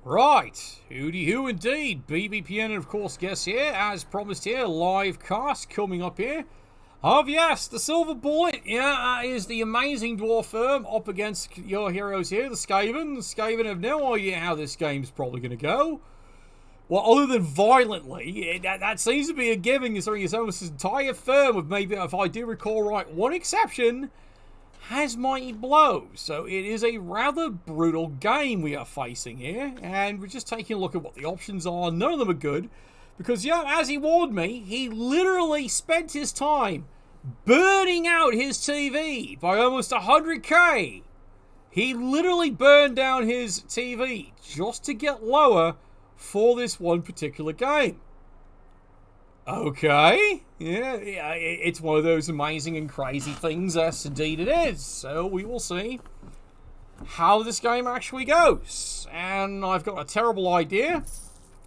Right, hooty hoo indeed. BBPN, of course, guess here, as promised here, live cast coming up here. Yes, the Silver Bullet, that is the amazing dwarf firm up against your heroes here, the Skaven. The Skaven have no idea how this game's probably going to go. Well, other than violently, that seems to be a given considering it's almost this entire firm, with maybe, if I do recall right, one exception, has mighty blows. So it is a rather brutal game we are facing here, and we're just taking a look at what the options are. None of them are good, because as he warned me, he literally spent his time burning out his TV by almost 100k. He literally burned down his TV just to get lower for this one particular game. Okay, yeah, it's one of those amazing and crazy things, yes, indeed it is. So we will see how this game actually goes. And I've got a terrible idea.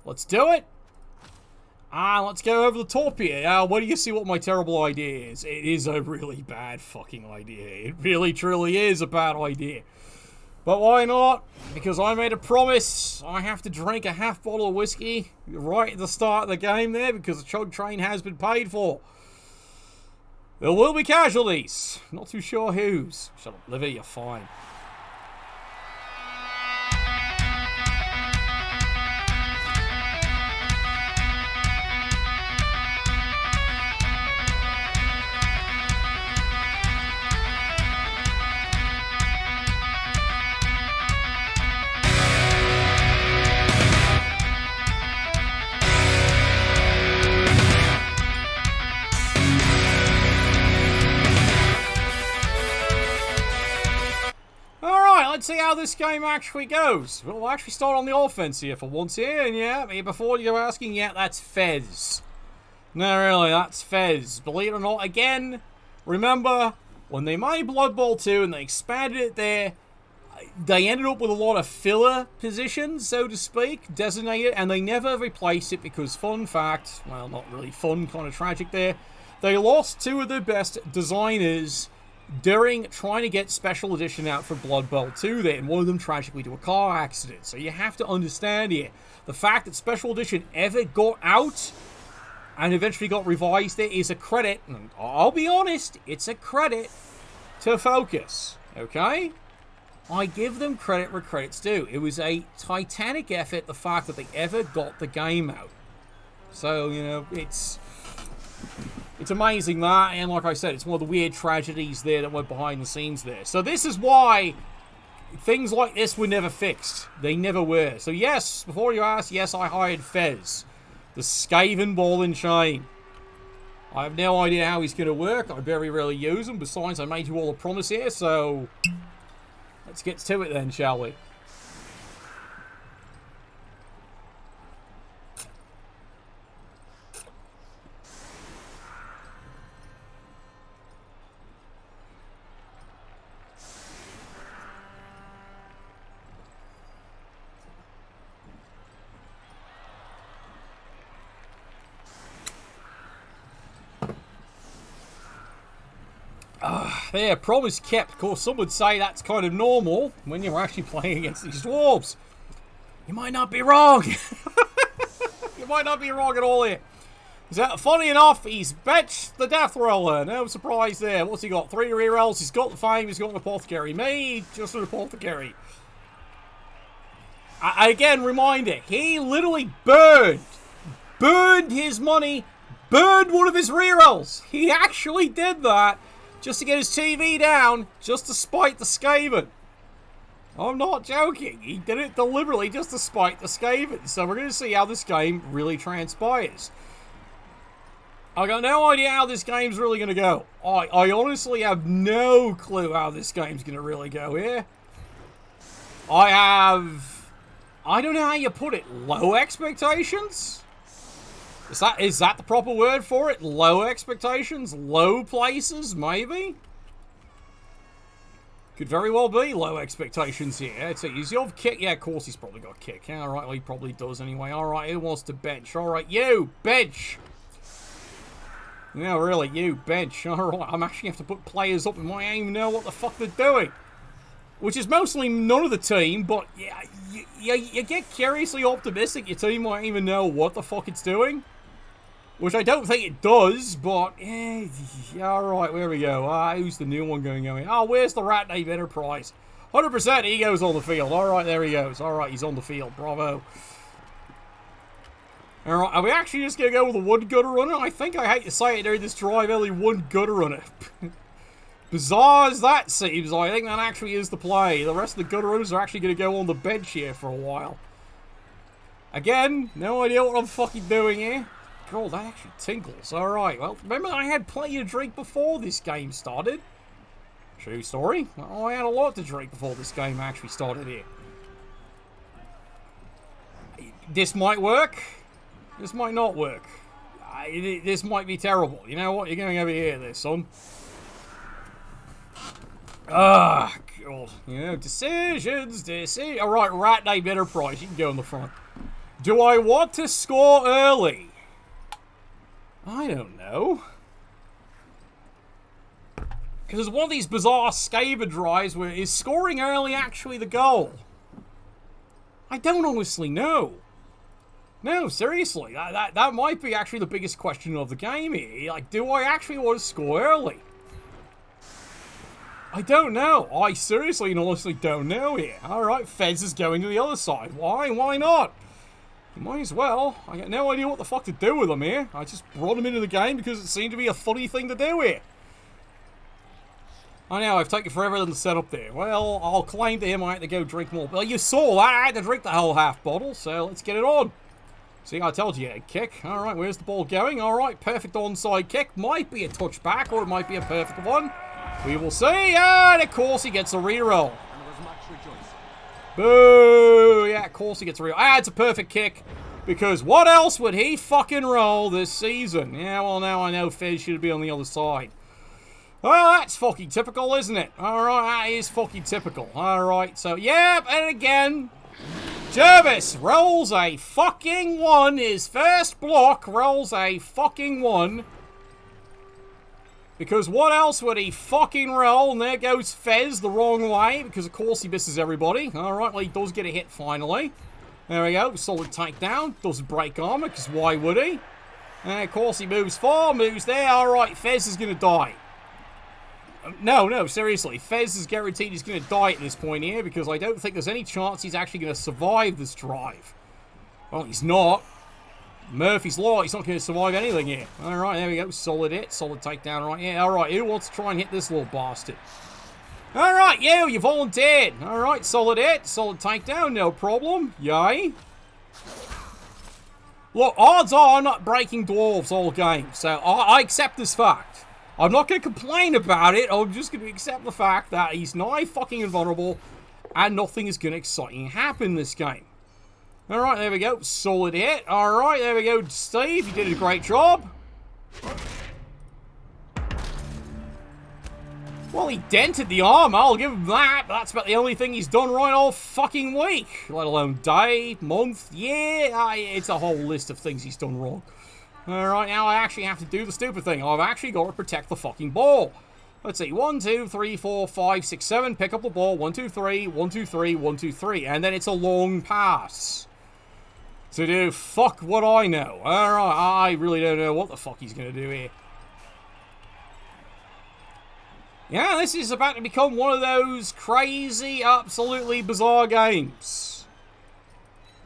Let's do it. Let's go over the top here. What do you see what my terrible idea is? It is a really bad fucking idea. It really, truly is a bad idea. But why not? Because I made a promise. I have to drink a half bottle of whiskey right at the start of the game there, because the chug train has been paid for. There will be casualties. Not too sure whose. Shut up, Livy, you're fine. Let's see how this game actually goes. We'll actually start on the offense here for once here. And before you're asking, that's Fez. No, really, that's Fez. Believe it or not, again, remember, when they made Blood Bowl 2 and they expanded it there, they ended up with a lot of filler positions, so to speak, designated, and they never replaced it because, fun fact, well, not really fun, kind of tragic there, they lost two of their best designers during trying to get Special Edition out for Blood Bowl 2 there, and one of them tragically to a car accident. So you have to understand here, the fact that Special Edition ever got out and eventually got revised there is a credit, and I'll be honest, it's a credit to Focus, okay? I give them credit where credit's due. It was a titanic effort, the fact that they ever got the game out. So, it's amazing that, and like I said, it's one of the weird tragedies there that went behind the scenes there. So this is why things like this were never fixed. They never were. So yes, before you ask, yes, I hired Fez, the Skaven ball and chain. I have no idea how he's going to work. I very rarely use him. Besides, I made you all a promise here, so let's get to it then, shall we? There, promise kept. Of course, some would say that's kind of normal when you're actually playing against these dwarves. You might not be wrong. You might not be wrong at all here. Funny enough, he's benched the Death Roller. No surprise there. What's he got? 3 rerolls. He's got the Fame. He's got an Apothecary. Me, just an Apothecary. Again, reminder, he literally burned his money, burned one of his rerolls. He actually did that just to get his TV down, just to spite the Skaven. I'm not joking. He did it deliberately just to spite the Skaven. So we're going to see how this game really transpires. I got no idea how this game's really going to go. I honestly have no clue how this game's going to really go here. I don't know how you put it, low expectations? Is that the proper word for it? Low expectations? Low places? Maybe? Could very well be low expectations here. It's easy. Of kick. Yeah, of course he's probably got kick. Alright, well, he probably does anyway. Alright, who wants to bench? Alright, you! Bench! Yeah, really, you, bench. Alright, I'm actually going to have to put players up and I don't even know what the fuck they're doing. which is mostly none of the team, but yeah, you get curiously optimistic your team might even know what the fuck it's doing. Which I don't think it does, but yeah, alright, where we go. Who's the new one going? Oh, where's the Rat Name Enterprise? 100% he goes on the field. Alright, there he goes. Alright, he's on the field. Bravo. Alright, are we actually just going to go with a one gutter runner? I think I hate to say it during this drive, only one gutter runner. Bizarre as that seems, I think that actually is the play. The rest of the gutter runners are actually going to go on the bench here for a while. Again, no idea what I'm fucking doing here. God, that actually tinkles. Alright, well, remember I had plenty to drink before this game started. True story. Well, I had a lot to drink before this game actually started here. This might work. This might not work. This might be terrible. You know what? You're going over here there, son. Ah, God. You know, decisions. Alright, Rat Name Enterprise. You can go in the front. Do I want to score early? I don't know. Because there's one of these bizarre Skaven drives where is scoring early actually the goal? I don't honestly know. No, seriously. That might be actually the biggest question of the game here. Like, do I actually want to score early? I don't know. I seriously and honestly don't know here. Alright, Fez is going to the other side. Why? Why not? Might as well. I got no idea what the fuck to do with him here. I just brought him into the game because it seemed to be a funny thing to do here. I know, I've taken forever to set up there. Well, I'll claim to him I had to go drink more. Well, you saw that. I had to drink the whole half bottle, so let's get it on. See, I told you, kick. Alright, where's the ball going? Alright, perfect onside kick. Might be a touchback, or it might be a perfect one. We will see. And of course he gets a reroll. Boo! Yeah, of course he gets a reroll. It's a perfect kick. Because what else would he fucking roll this season? Yeah, well, now I know Fez should be on the other side. Well, that's fucking typical, isn't it? Alright, that is fucking typical. Alright, so, yeah, and again, Jervis rolls a fucking 1. His first block rolls a fucking 1. Because what else would he fucking roll? And there goes Fez the wrong way, because of course he misses everybody. Alright, well, he does get a hit finally. There we go, solid takedown. Doesn't break armor, because why would he? And of course he moves forward, moves there. Alright, Fez is going to die. No, seriously. Fez is guaranteed he's going to die at this point here, because I don't think there's any chance he's actually going to survive this drive. Well, he's not. Murphy's Law, he's not going to survive anything here. Alright, there we go. Solid hit, solid takedown right here. Alright, who wants to try and hit this little bastard? Alright, you volunteered. Alright, solid hit, solid takedown, no problem. Yay. Look, odds are I'm not breaking Dwarves all game, so I accept this fact. I'm not going to complain about it, I'm just going to accept the fact that he's nigh fucking invulnerable and nothing is going to exciting happen this game. Alright, there we go. Solid hit. Alright, there we go. Steve, you did a great job. Well, he dented the armor. I'll give him that. But that's about the only thing he's done right all fucking week. Let alone day, month, year. It's a whole list of things he's done wrong. Alright, now I actually have to do the stupid thing. I've actually got to protect the fucking ball. Let's see. 1, 2, 3, 4, 5, 6, 7. Pick up the ball. 1, 2, 3. 1, 2, 3. 1, 2, 3. And then it's a long pass. To do fuck what I know. Alright, I really don't know what the fuck he's going to do here. Yeah, this is about to become one of those crazy, absolutely bizarre games.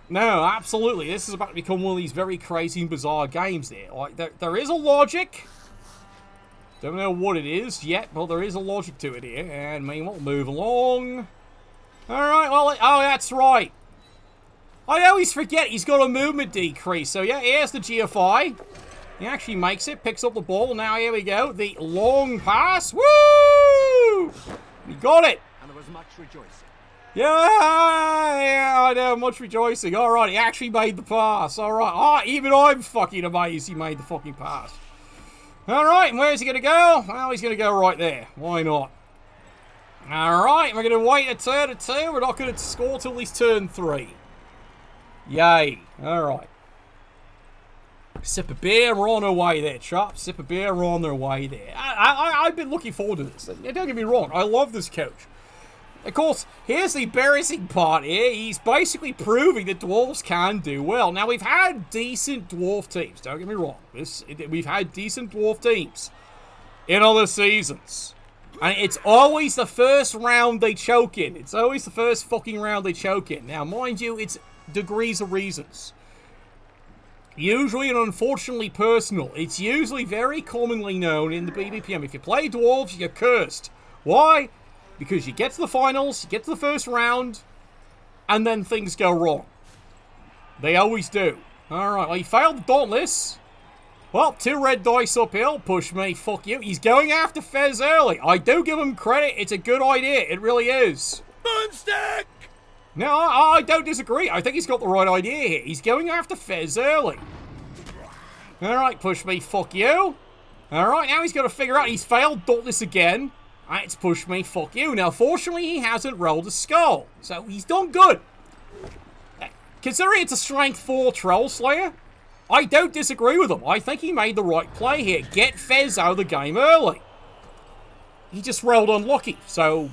No, absolutely. This is about to become one of these very crazy and bizarre games there. Like, there is a logic. Don't know what it is yet, but there is a logic to it here. And meanwhile, move along. Alright, well, oh, that's right. I always forget he's got a movement decrease. So, yeah, here's the GFI. He actually makes it, picks up the ball. Now, here we go. The long pass. Woo! He got it. And there was much rejoicing. Yeah, I know, much rejoicing. All right, he actually made the pass. All right. Even I'm fucking amazed he made the fucking pass. All right, and where's he going to go? Well, he's going to go right there. Why not? All right, we're going to wait a turn or two. We're not going to score till he's turn 3. Yay. Alright. Sip of beer, we're on our way there, chaps. Sip of beer, we're on their way there. I've been looking forward to this. Don't get me wrong, I love this coach. Of course, here's the embarrassing part here. He's basically proving that Dwarves can do well. Now, we've had decent Dwarf teams. Don't get me wrong. We've had decent Dwarf teams in other seasons. And it's always the first round they choke in. It's always the first fucking round they choke in. Now, mind you, it's degrees of reasons. Usually and unfortunately personal. It's usually very commonly known in the BBPN. If you play Dwarves, you're cursed. Why? Because you get to the finals, you get to the first round, and then things go wrong. They always do. Alright, well, he failed the Dauntless. Well, 2 red dice uphill. Push me, fuck you. He's going after Fez early. I do give him credit. It's a good idea. It really is. Moonstick! No, I don't disagree. I think he's got the right idea here. He's going after Fez early. Alright, push me, fuck you. Alright, now he's got to figure out he's failed Dauntless again. It's push me, fuck you. Now, fortunately, he hasn't rolled a skull. So, he's done good. Considering it's a strength 4 Troll Slayer, I don't disagree with him. I think he made the right play here. Get Fez out of the game early. He just rolled unlucky, so...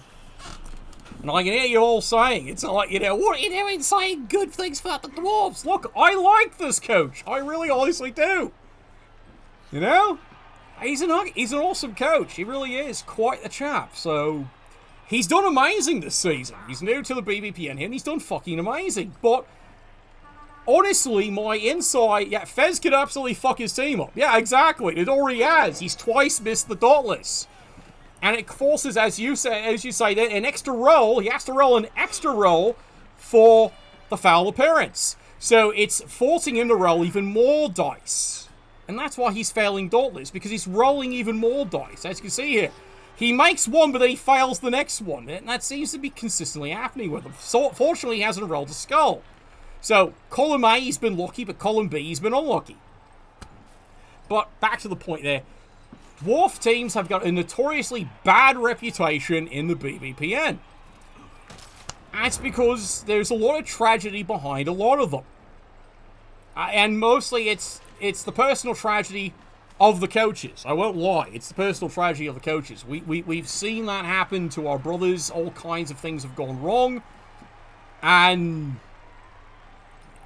And I can hear you all saying, it's like, you know, what are you doing saying good things about the Dwarves? Look, I like this coach. I really honestly do. You know? He's an awesome coach. He really is quite a chap. So, he's done amazing this season. He's new to the BBPN here, and he's done fucking amazing. But, honestly, my insight, yeah, Fez could absolutely fuck his team up. Yeah, exactly. It already has. He's twice missed the Dauntless. And it forces, as you say, an extra roll. He has to roll an extra roll for the foul appearance. So, it's forcing him to roll even more dice. And that's why he's failing Dauntless, because he's rolling even more dice. As you can see here, he makes one, but then he fails the next one. And that seems to be consistently happening with him. So, fortunately, he hasn't rolled a skull. So, column A, he's been lucky, but column B, he's been unlucky. But, back to the point there. Dwarf teams have got a notoriously bad reputation in the BBPN. That's because there's a lot of tragedy behind a lot of them. And mostly it's the personal tragedy of the coaches. I won't lie. It's the personal tragedy of the coaches. We've seen that happen to our brothers. All kinds of things have gone wrong. And...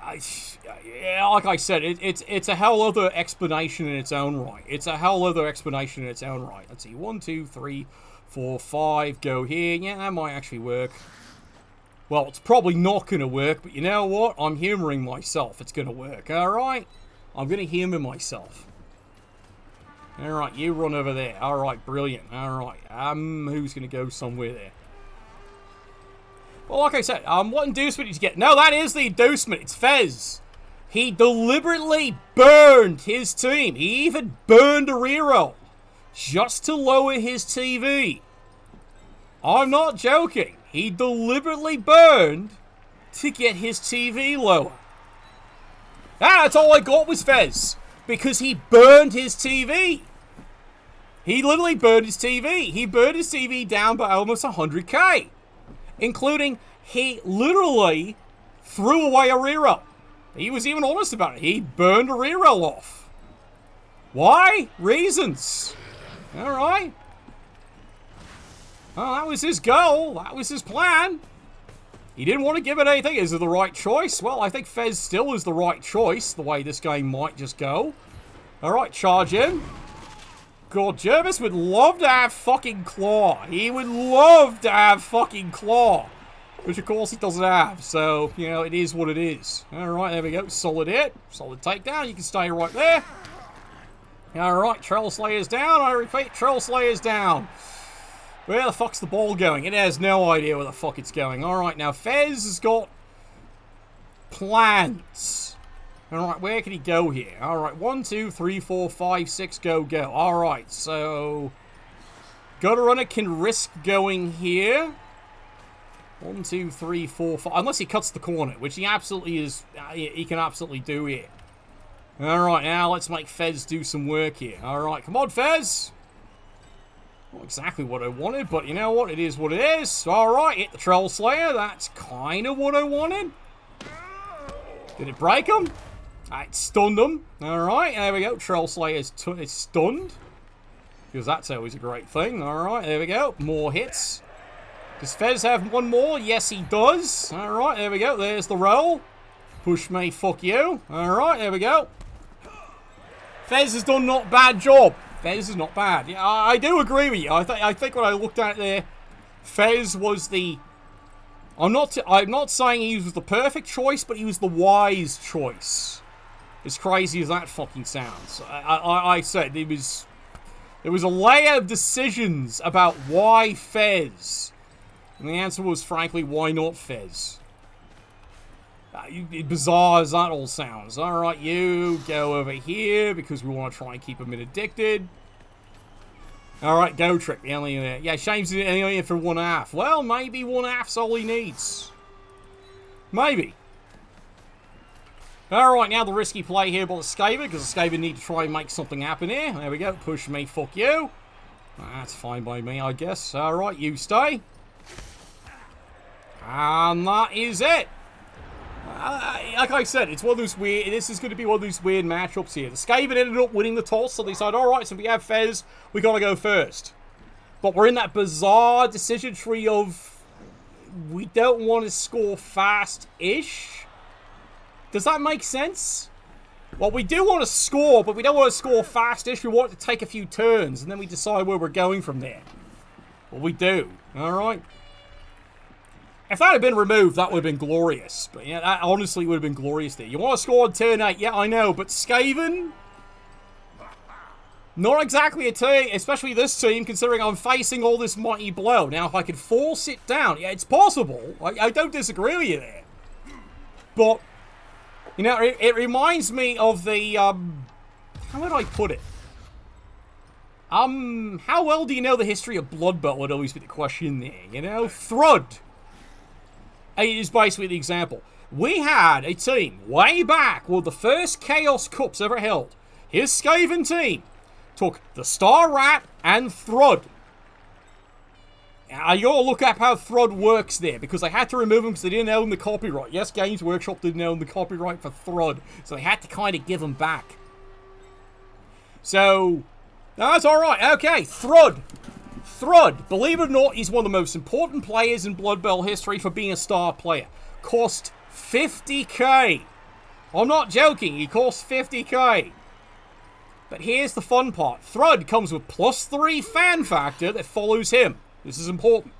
like I said, it's a hell other explanation in its own right. It's a hell other explanation in its own right. Let's see. 1, 2, 3, 4, 5. Go here. Yeah, that might actually work. Well, it's probably not going to work, but you know what? I'm humoring myself. It's going to work, alright? I'm going to humor myself. Alright, you run over there. Alright, brilliant. Alright, who's going to go somewhere there? Well, like I said, what inducement did you get? No, that is the inducement. It's Fez. He deliberately burned his team. He even burned a reroll just to lower his TV. I'm not joking. He deliberately burned to get his TV lower. That's all I got was Fez. Because he burned his TV. He literally burned his TV. He burned his TV down by almost 100k. Including, he literally threw away a reroll. He was even honest about it. He burned a reroll off. Why? Reasons. Alright. Well, that was his goal. That was his plan. He didn't want to give it anything. Is it the right choice? Well, I think Fez still is the right choice, the way this game might just go. Alright, charge in. God, Jervis would love to have fucking Claw. He would love to have fucking Claw. Which, of course, he doesn't have. So, you know, it is what it is. Alright, there we go. Solid hit. Solid takedown. You can stay right there. Alright, Troll Slayer's down. I repeat, Troll Slayer's down. Where the fuck's the ball going? It has no idea where the fuck it's going. Alright, now Fez has got plans. Alright, where can he go here? Alright, 1, 2, 3, 4, 5, 6, go, go. Alright, so... Gutter can risk going here. 1, 2, 3, 4, 5... Unless he cuts the corner, which he absolutely is... He can absolutely do here. Alright, now let's make Fez do some work here. Alright, come on, Fez! Not exactly what I wanted, but you know what? It is what it is. Alright, hit the Troll Slayer. That's kind of what I wanted. Did it break him? It stunned him. Alright, there we go. Troll Slayer's stunned. Because that's always a great thing. Alright, there we go. More hits. Does Fez have one more? Yes, he does. Alright, there we go. There's the roll. Push me, fuck you. Alright, there we go. Fez has done not bad job. Fez is not bad. Yeah, I do agree with you. I think when I looked at it there, Fez was the... I'm not saying he was the perfect choice, but he was the wise choice. As crazy as that fucking sounds. I said there was a layer of decisions about why Fez. And the answer was, frankly, why not Fez? Bizarre as that all sounds. Alright, you go over here because we want to try and keep him addicted. Alright, go trick. Yeah, Shame's only in for 1/2. Well, maybe 1/2's all he needs. Maybe. Alright, now the risky play here by the Skaven, because the Skaven need to try and make something happen here. There we go. Push me, fuck you. That's fine by me, I guess. Alright, you stay. And that is it. Like I said, it's one of those weird... This is going to be one of those weird matchups here. The Skaven ended up winning the toss, so they decided, alright, so we have Fez, we got to go first. But we're in that bizarre decision tree of... We don't want to score fast-ish. Does that make sense? Well, we do want to score, but we don't want to score fast-ish. We want to take a few turns, and then we decide where we're going from there. Well, we do. Alright. If that had been removed, that would have been glorious. But yeah, that honestly would have been glorious there. You want to score on turn 8? Yeah, I know. But Skaven? Not exactly a team, especially this team, considering I'm facing all this mighty blow. Now, if I could force it down, yeah, it's possible. I don't disagree with you there. But, you know, it reminds me of the, how would I put it? How well do you know the history of Blood Bowl would always be the question there, you know? Thrud is basically the example. We had a team way back, well, the first Chaos Cups ever held. His Skaven team took the Star Rat and Thrud. You gotta look up how Thrud works there, because they had to remove him because they didn't own the copyright. Yes, Games Workshop didn't own the copyright for Thrud, so they had to kind of give him back. So, that's alright. Okay, Thrud. Thrud, believe it or not, is one of the most important players in Blood Bowl history for being a star player. Cost 50k. I'm not joking, he cost 50k. But here's the fun part. Thrud comes with +3 fan factor that follows him. This is important.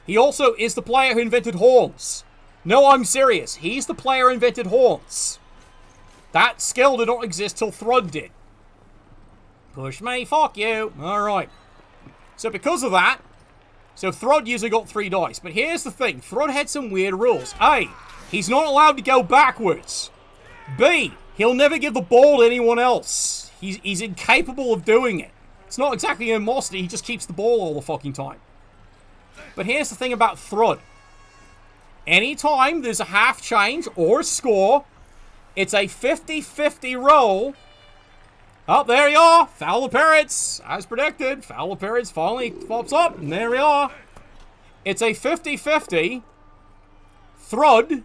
He also is the player who invented horns. No, I'm serious. He's the player who invented horns. That skill did not exist till Thrud did. Push me, fuck you. Alright. So because of that, so Thrud usually got 3 dice. But here's the thing. Thrud had some weird rules. A, he's not allowed to go backwards. B, he'll never give the ball to anyone else. He's incapable of doing it. It's not exactly animosity, he just keeps the ball all the fucking time. But here's the thing about Thrud. Anytime there's a half change or a score, it's a 50-50 roll. Oh, there you are. Foul appearance. As predicted, foul appearance finally pops up. And there we are. It's a 50-50. Thrud.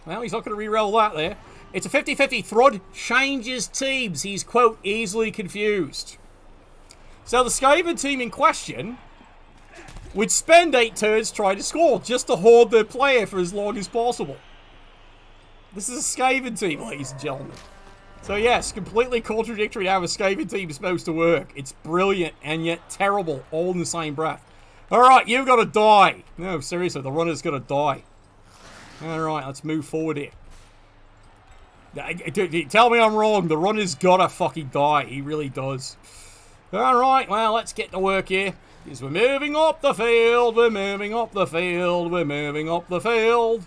Well, he's not going to re-roll that there. It's a 50-50. Thrud changes teams. He's, quote, easily confused. So the Skaven team in question would spend 8 turns trying to score just to hoard their player for as long as possible. This is a Skaven team, ladies and gentlemen. So yes, completely contradictory to how a Skaven team is supposed to work. It's brilliant and yet terrible, all in the same breath. Alright, you've got to die. No, seriously, the runner's got to die. Alright, let's move forward here. Tell me I'm wrong, the runner's got to fucking die. He really does. Alright, well, let's get to work here. Because we're moving up the field, we're moving up the field, we're moving up the field.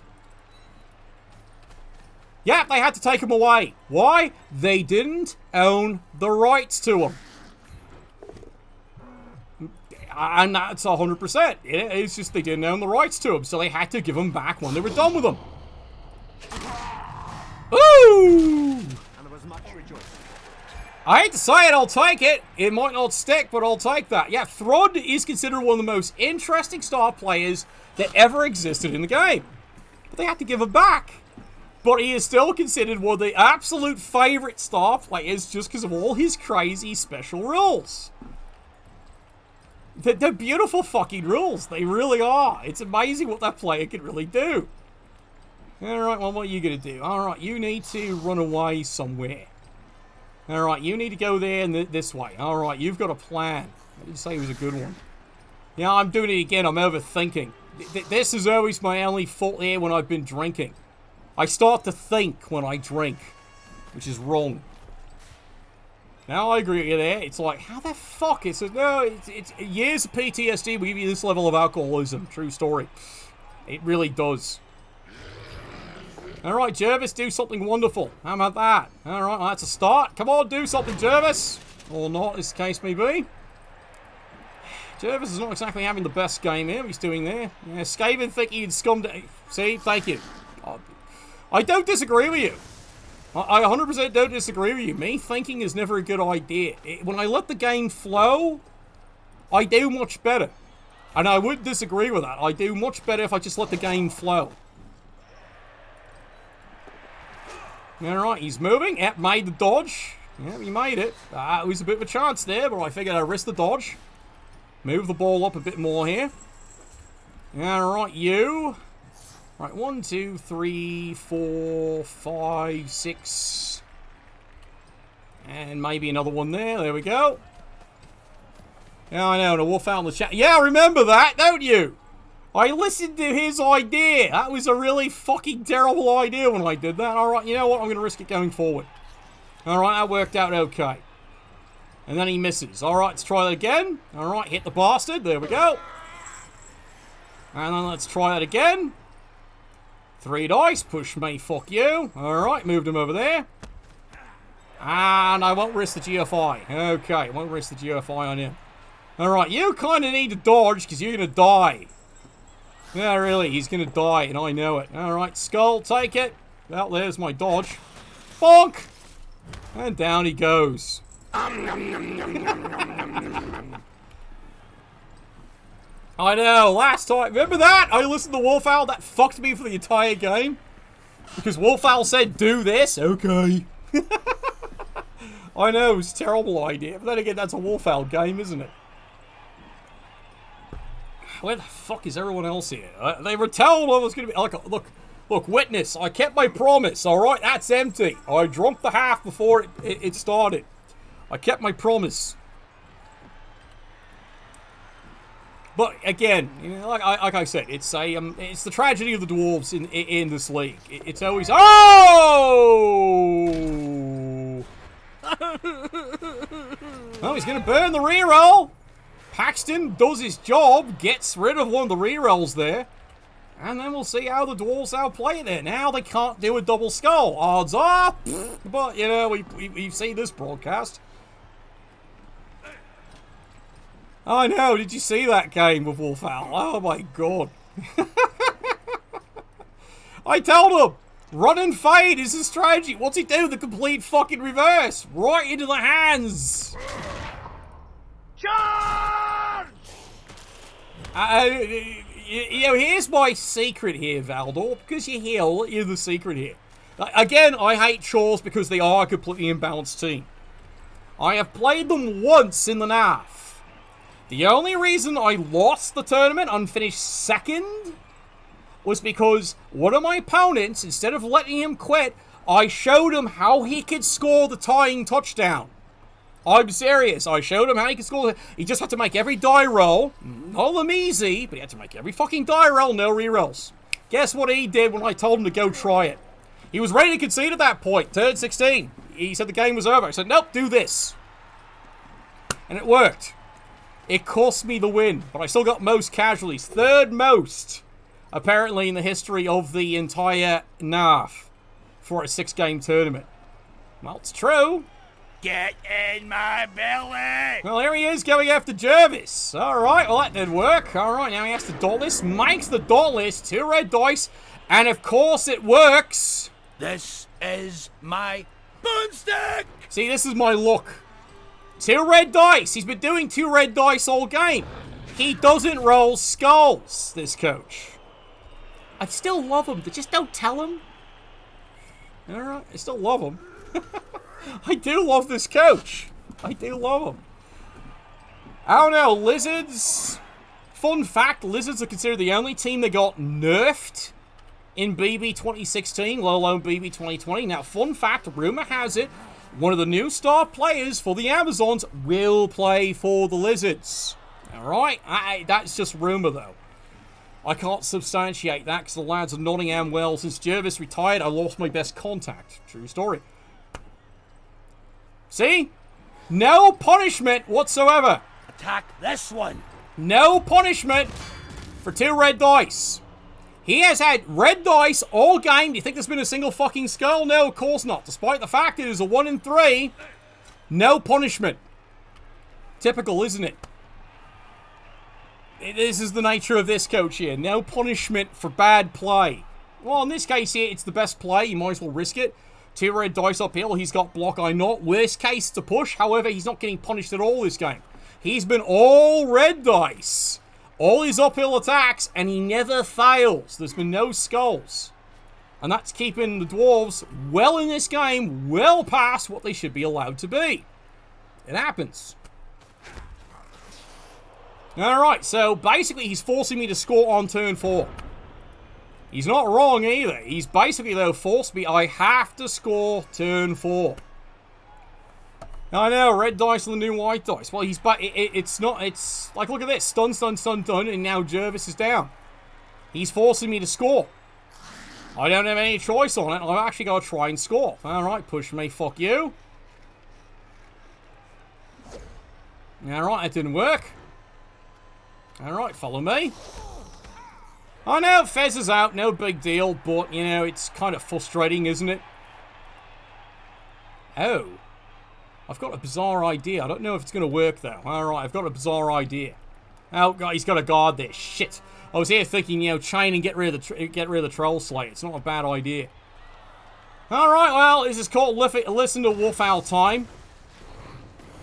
Yeah, they had to take him away. Why? They didn't own the rights to him. And that's 100%. It's just they didn't own the rights to him, so they had to give him back when they were done with him. Ooh! And there was much rejoicing. I hate to say it, I'll take it. It might not stick, but I'll take that. Yeah, Thrud is considered one of the most interesting star players that ever existed in the game. But they had to give him back. But he is still considered one of the absolute favourite star players just because of all his crazy special rules. They're beautiful fucking rules. They really are. It's amazing what that player can really do. Alright, well, what are you going to do? Alright, you need to run away somewhere. Alright, you need to go there and this way. Alright, you've got a plan. I didn't say it was a good one. Yeah, I'm doing it again. I'm overthinking. This is always my only fault here when I've been drinking. I start to think when I drink, which is wrong. Now I agree with you there. It's like, how the fuck? It's years of PTSD will give you this level of alcoholism. True story. It really does. Alright, Jervis, do something wonderful. How about that? Alright, well, that's a start. Come on, do something, Jervis. Or not, as the case may be. Jervis is not exactly having the best game here. What he's doing there. Yeah, Skaven think he'd scummed it. See, thank you. I don't disagree with you. I 100% don't disagree with you. Me thinking is never a good idea. When I let the game flow, I do much better. And I would disagree with that. I do much better if I just let the game flow. Alright, he's moving. Yep, made the dodge. Yep, he made it. It was a bit of a chance there, but I figured I'd risk the dodge. Move the ball up a bit more here. Alright, you. Right, 1, 2, 3, 4, 5, 6. And maybe another one there. There we go. Yeah, I know. The wolf out in the chat. Yeah, remember that, don't you? I listened to his idea. That was a really fucking terrible idea when I did that. Alright, you know what? I'm going to risk it going forward. Alright, that worked out okay. And then he misses. Alright, let's try that again. Alright, hit the bastard. There we go. And then let's try that again. 3 dice. Push me. Fuck you. Alright, moved him over there. And I won't risk the GFI. Okay, won't risk the GFI on him. Alright, you kind of need to dodge because you're going to die. Yeah, really, he's going to die, and I know it. Alright, skull, take it. Well, there's my dodge. Bonk! And down he goes. I know, last time, remember that? I listened to Wolf Owl, that fucked me for the entire game. Because Wolf Owl said, do this, okay. I know, it's a terrible idea, but then again, that's a Wolf Owl game, isn't it? Where the fuck is everyone else here? They were told I was going to be... Look, witness. I kept my promise, alright? That's empty. I drunk the half before it started. I kept my promise. But, again, you know, like I said, it's the tragedy of the Dwarves in this league. It's always... Oh! Oh, he's going to burn the reroll. Paxton does his job, gets rid of one of the rerolls there, and then we'll see how the Dwarves outplay it there. Now they can't do a double skull. Odds are, but, you know, we've seen this broadcast. I know, did you see that game with Wolf Owl? Oh my god. I told him, run and fade is his strategy. What's he do? The complete fucking reverse. Right into the hands. Charge! You know, here's my secret here, Valdor. Because you're here, I'll let you the secret here. Again, I hate chores because they are a completely imbalanced team. I have played them once in the NAF. The only reason I lost the tournament and finished second was because one of my opponents, instead of letting him quit, I showed him how he could score the tying touchdown. I'm serious. I showed him how he could score. He just had to make every die roll. Not them easy, but he had to make every fucking die roll. No rerolls. Guess what he did when I told him to go try it? He was ready to concede at that point. Turn 16. He said the game was over. I said, nope, do this. And it worked. It cost me the win, but I still got most casualties. Third most, apparently, in the history of the entire NAF for a 6-game tournament. Well, it's true. Get in my belly! Well, here he is going after Jervis. Alright, well that did work. Alright, now he has to dot this. Makes the dot list. 2 red dice. And of course it works. This is my boomstick! See, this is my look. 2 red dice. He's been doing 2 red dice all game. He doesn't roll skulls, this coach. I still love him. Just don't tell him. Alright, I still love him. I do love this coach. I do love him. I don't know, Lizards. Fun fact, Lizards are considered the only team that got nerfed in BB 2016, let alone BB 2020. Now, fun fact, rumor has it, one of the new star players for the Amazons will play for the Lizards. Alright? That's just rumor, though. I can't substantiate that because the lads are Nottingham well. Since Jervis retired, I lost my best contact. True story. See? No punishment whatsoever. Attack this one. No punishment for 2 red dice. He has had red dice all game. Do you think there's been a single fucking skull? No, of course not. Despite the fact it is a 1 in 3, no punishment. Typical, isn't it? This is the nature of this coach here. No punishment for bad play. Well, in this case here, it's the best play. You might as well risk it. 2 red dice uphill. He's got block I not. Worst case, it's a push. However, he's not getting punished at all this game. He's been all red dice. All his uphill attacks, and he never fails. There's been no skulls. And that's keeping the Dwarves well in this game, well past what they should be allowed to be. It happens. Alright, so basically he's forcing me to score on turn 4. He's not wrong either. He's basically, though, forced me. I have to score turn 4. I know, red dice and the new white dice. Well, it's like, look at this. Stun, stun, stun, stun, and now Jervis is down. He's forcing me to score. I don't have any choice on it. I've actually got to try and score. Alright, push me, fuck you. Alright, that didn't work. Alright, follow me. I know, Fez is out, no big deal, but, you know, it's kind of frustrating, isn't it? Oh. I've got a bizarre idea. I don't know if it's going to work, though. Alright, I've got a bizarre idea. Oh, God, he's got a guard there. Shit. I was here thinking, you know, chain and get rid of the Troll Slayer. It's not a bad idea. Alright, well, this is called Listen to Wolf Owl Time.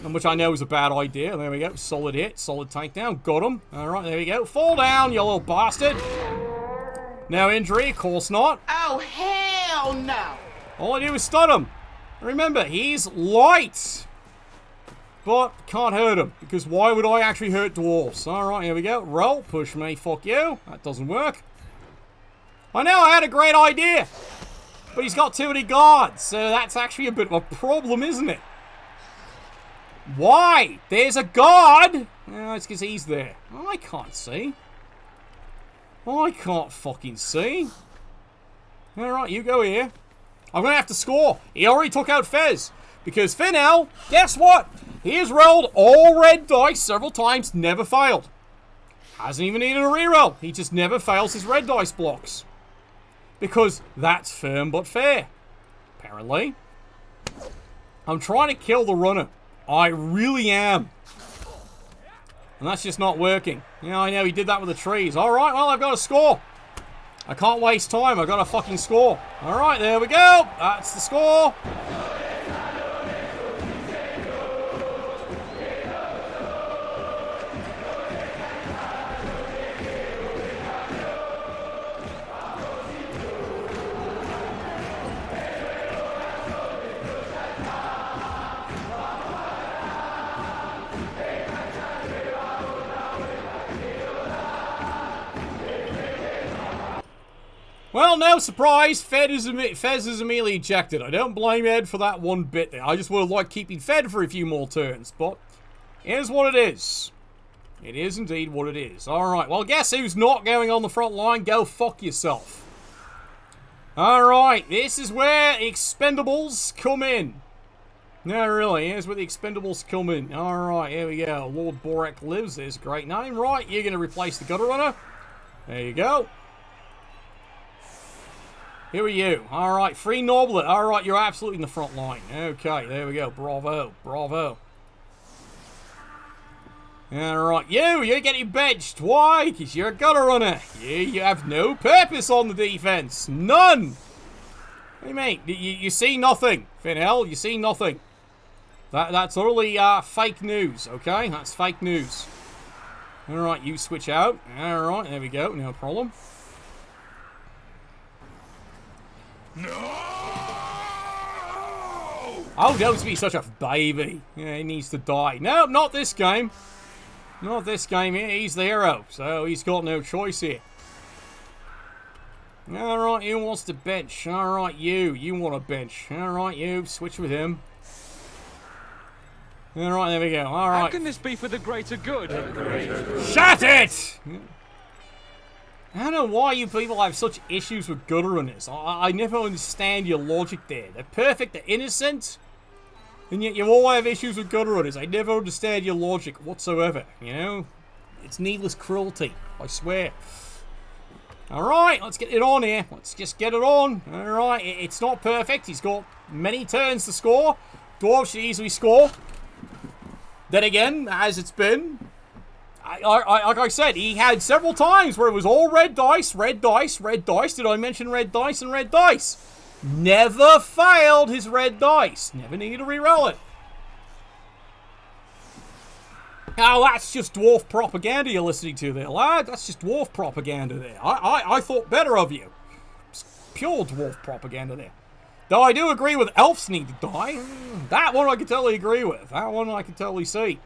Which I know is a bad idea. There we go. Solid hit. Solid takedown. Got him. Alright, there we go. Fall down, you little bastard. No injury, of course not. Oh, hell no. All I do is stun him. Remember, he's light. But can't hurt him. Because why would I actually hurt dwarves? Alright, here we go. Roll. Push me. Fuck you. That doesn't work. I know, I had a great idea. But he's got too many guards. So that's actually a bit of a problem, isn't it? Why? There's a guard! Oh, it's because he's there. I can't see. I can't fucking see. Alright, you go here. I'm going to have to score. He already took out Fez. Because Finel, guess what? He has rolled all red dice several times, never failed. Hasn't even needed a reroll. He just never fails his red dice blocks. Because that's firm but fair. Apparently. I'm trying to kill the runner. I really am. And that's just not working. Yeah, I know, he did that with the trees. Alright, well, I've got to score. I can't waste time. I've got to fucking score. Alright, there we go. That's the score. Well, no surprise, Fez is immediately ejected. I don't blame Ed for that one bit there. I just would have liked keeping Fed for a few more turns, but here's what it is. It is indeed what it is. Alright, well, guess who's not going on the front line? Go fuck yourself. Alright, this is where Expendables come in. No, really, here's where the Expendables come in. Alright, here we go. Lord Borak lives. There's a great name. Right, you're going to replace the Gutter Runner. There you go. Here are you. Alright, Free Noblet. Alright, you're absolutely in the front line. Okay, there we go. Bravo. Bravo. Alright, you're getting benched. Why? Because you're a Gutter Runner. You have no purpose on the defense. None. What do you mean? You see nothing, Finel. You see nothing. That's utterly fake news, okay? That's fake news. Alright, you switch out. Alright, there we go. No problem. No! Oh, don't be such a baby. Yeah, he needs to die. No, not this game. Not this game here. He's the hero, so he's got no choice here. Alright, who wants to bench? Alright, you want to bench. Alright, you, switch with him. Alright, there we go. Alright. How can this be for the greater good? Shut it! I don't know why you people have such issues with gutter runners. I never understand your logic there. They're perfect, they're innocent, and yet you all have issues with gutter runners. I never understand your logic whatsoever, you know? It's needless cruelty, I swear. Alright, let's get it on here. Let's just get it on. Alright, it's not perfect. He's got many turns to score. Dwarves should easily score. Then again, as it's been, like I said, he had several times where it was all red dice, red dice, red dice. Did I mention red dice and red dice? Never failed his red dice. Never needed to re-roll it. Oh, that's just dwarf propaganda you're listening to there, lad. That's just dwarf propaganda there. I thought better of you. It's pure dwarf propaganda there. Though I do agree with elves need to die. That one I can totally agree with. That one I can totally see.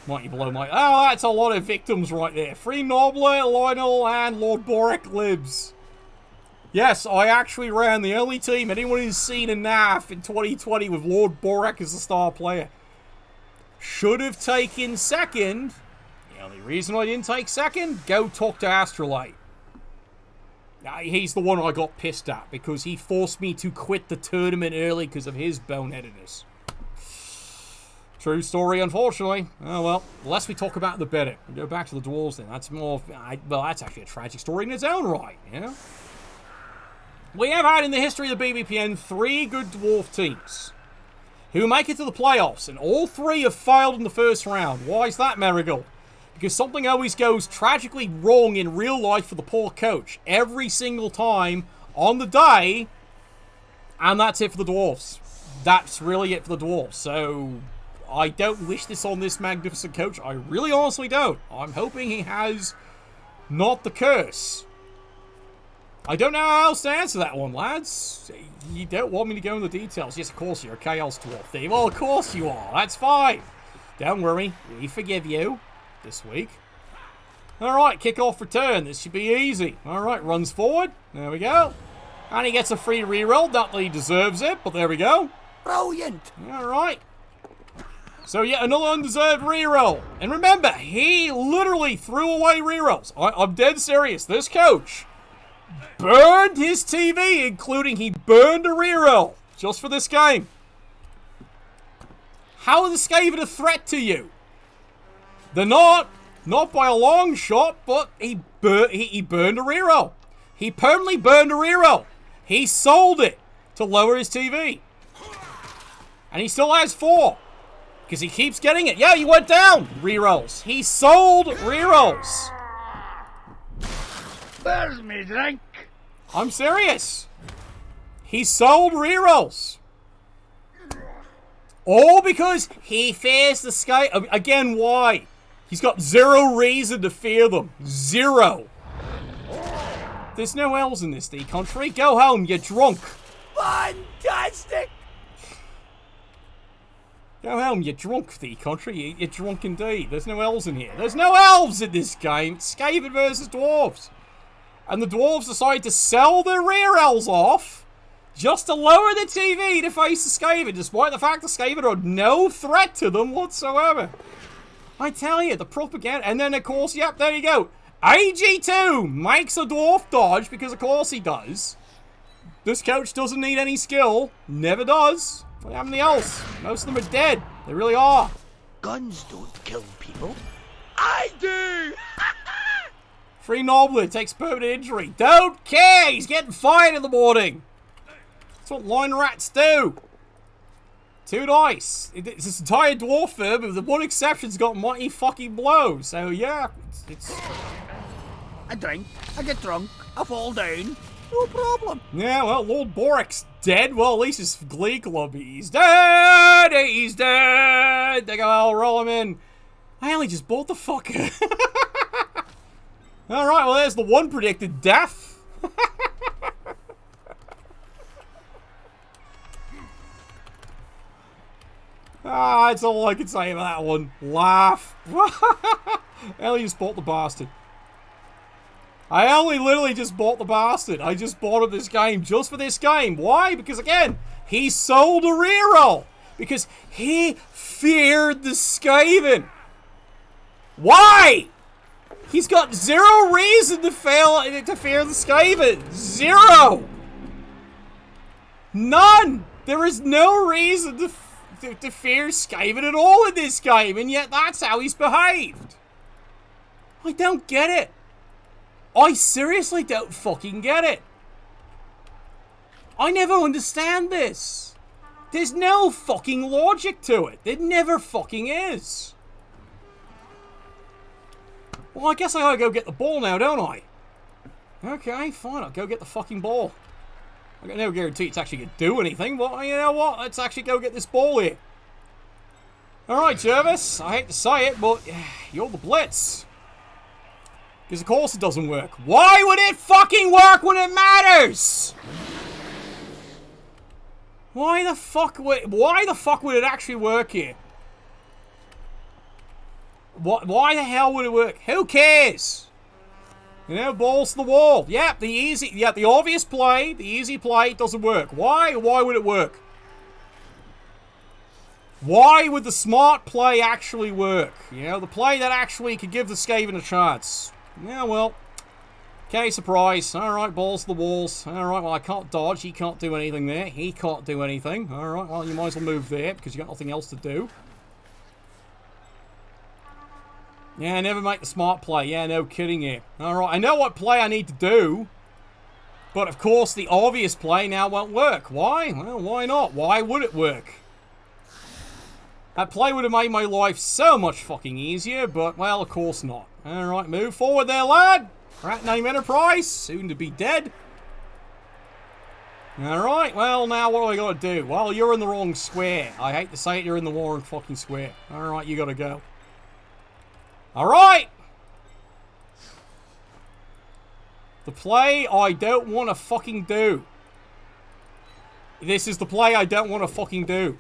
Might you blow my... Oh, that's a lot of victims right there. Free Nobler, Lionel, and Lord Boric libs. Yes, I actually ran the only team anyone has seen in NAF in 2020 with Lord Boric as the star player. Should have taken second. The only reason I didn't take second, go talk to Astrolite. He's the one I got pissed at because he forced me to quit the tournament early because of his boneheadedness. True story, unfortunately. Oh well, the less we talk about, the better. We go back to the Dwarves then. That's more... well, that's actually a tragic story in its own right, you know? We have had in the history of the BBPN 3 good Dwarf teams who make it to the playoffs, and all 3 have failed in the first round. Why is that, Marigold? Because something always goes tragically wrong in real life for the poor coach every single time on the day, and that's it for the Dwarves. That's really it for the Dwarves. So I don't wish this on this magnificent coach. I really honestly don't. I'm hoping he has not the curse. I don't know how else to answer that one, lads. You don't want me to go into the details. Yes, of course you're a Chaos Dwarf thief. Well, of course you are. That's fine. Don't worry. We forgive you this week. Alright, kick-off return. This should be easy. Alright, runs forward. There we go. And he gets a free reroll. Not that he deserves it, but there we go. Brilliant. Alright. So yet another undeserved reroll. And remember, he literally threw away rerolls. I'm dead serious. This coach burned his TV, including he burned a reroll just for this game. How are the Skaven a threat to you? They're not by a long shot, but he burned a reroll. He permanently burned a reroll. He sold it to lower his TV. And he still has 4. Because he keeps getting it. Yeah, he went down. Rerolls. He sold rerolls. Where's me drink? I'm serious. He sold rerolls. All because he fears the sky. Again, why? He's got 0 reason to fear them. 0. There's no elves in this country. Go home, you're drunk. Fantastic. Go home, you're drunk, the country. You're drunk indeed. There's no elves in here. There's no elves in this game. It's Skaven versus Dwarves. And the Dwarves decide to sell their rear elves off just to lower the TV to face the Skaven, despite the fact the Skaven are no threat to them whatsoever. I tell you, the propaganda. And then, of course, yep, there you go. AG2 makes a Dwarf dodge because, of course, he does. This coach doesn't need any skill. Never does. What happened to the else? Most of them are dead. They really are. Guns don't kill people. I do. Free Nobler takes permanent injury. Don't care. He's getting fired in the morning. That's what line rats do. 2 dice. It's this entire dwarf firm, but the one exception's got mighty fucking blow. So yeah, it's. I drink. I get drunk. I fall down. No problem. Yeah, well, Lord Boric's dead. Well, at least his Glee Club, he's dead. He's dead. They go, I'll roll him in. I only just bought the fucker. All right, well, there's the one predicted death. Ah, that's all I can say about that one. Laugh. Ellie just bought the bastard. I only literally just bought the bastard. I just bought him this game just for this game. Why? Because again, he sold a reroll. Because he feared the Skaven. Why? He's got zero reason to fear the Skaven. Zero. None. There is no reason to fear Skaven at all in this game, and yet that's how he's behaved. I don't get it. I seriously don't fucking get it. I never understand this. There's no fucking logic to it. There never fucking is. Well, I guess I gotta go get the ball now, don't I? Okay, fine, I'll go get the fucking ball. I got no guarantee it's actually gonna do anything, but you know what? Let's actually go get this ball here. Alright, Jervis, I hate to say it, but you're the blitz. Because of course it doesn't work. Why would it fucking work when it matters? Why the fuck would it actually work here? Why the hell would it work? Who cares? You know, balls to the wall. Yep, the obvious play, the easy play doesn't work. Why? Why would it work? Why would the smart play actually work? You know, the play that actually could give the Skaven a chance. Yeah, well. Okay, surprise. Alright, balls to the walls. Alright, well, I can't dodge. He can't do anything there. He can't do anything. Alright, well, you might as well move there because you got nothing else to do. Yeah, never make the smart play. Yeah, no kidding here. Alright, I know what play I need to do. But, of course, the obvious play now won't work. Why? Well, why not? Why would it work? That play would have made my life so much fucking easier, but, well, of course not. Alright, move forward there, lad. Rat name Enterprise, soon to be dead. Alright, well, now what do I gotta do? Well, you're in the wrong square. I hate to say it, you're in the wrong fucking square. Alright, you gotta go. Alright! The play I don't want to fucking do. This is the play I don't want to fucking do.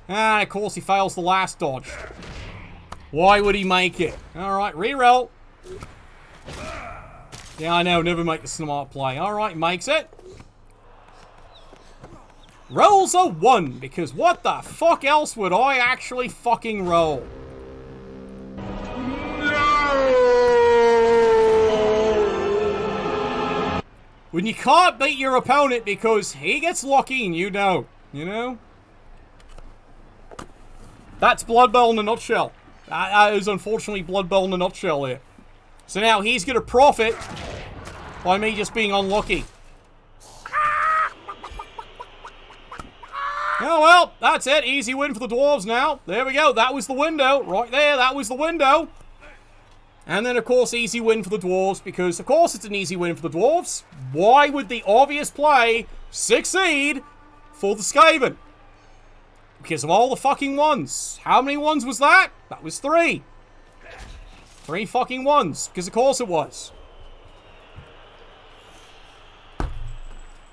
And of course he fails the last dodge. Why would he make it? Alright, reroll. Yeah, I know, never make the smart play. Alright, makes it. Rolls a 1, because what the fuck else would I actually fucking roll? When you can't beat your opponent because he gets lucky and you don't. You know? That's Blood Bowl in a nutshell. That is unfortunately Blood Bowl in a nutshell here. So now he's going to profit by me just being unlucky. Oh well, that's it. Easy win for the Dwarves now. There we go. That was the window. Right there, that was the window. And then, of course, easy win for the Dwarves, because, of course, it's an easy win for the Dwarves. Why would the obvious play succeed for the Skaven? Because of all the fucking ones. How many ones was that? That was 3. 3 fucking ones, because of course it was.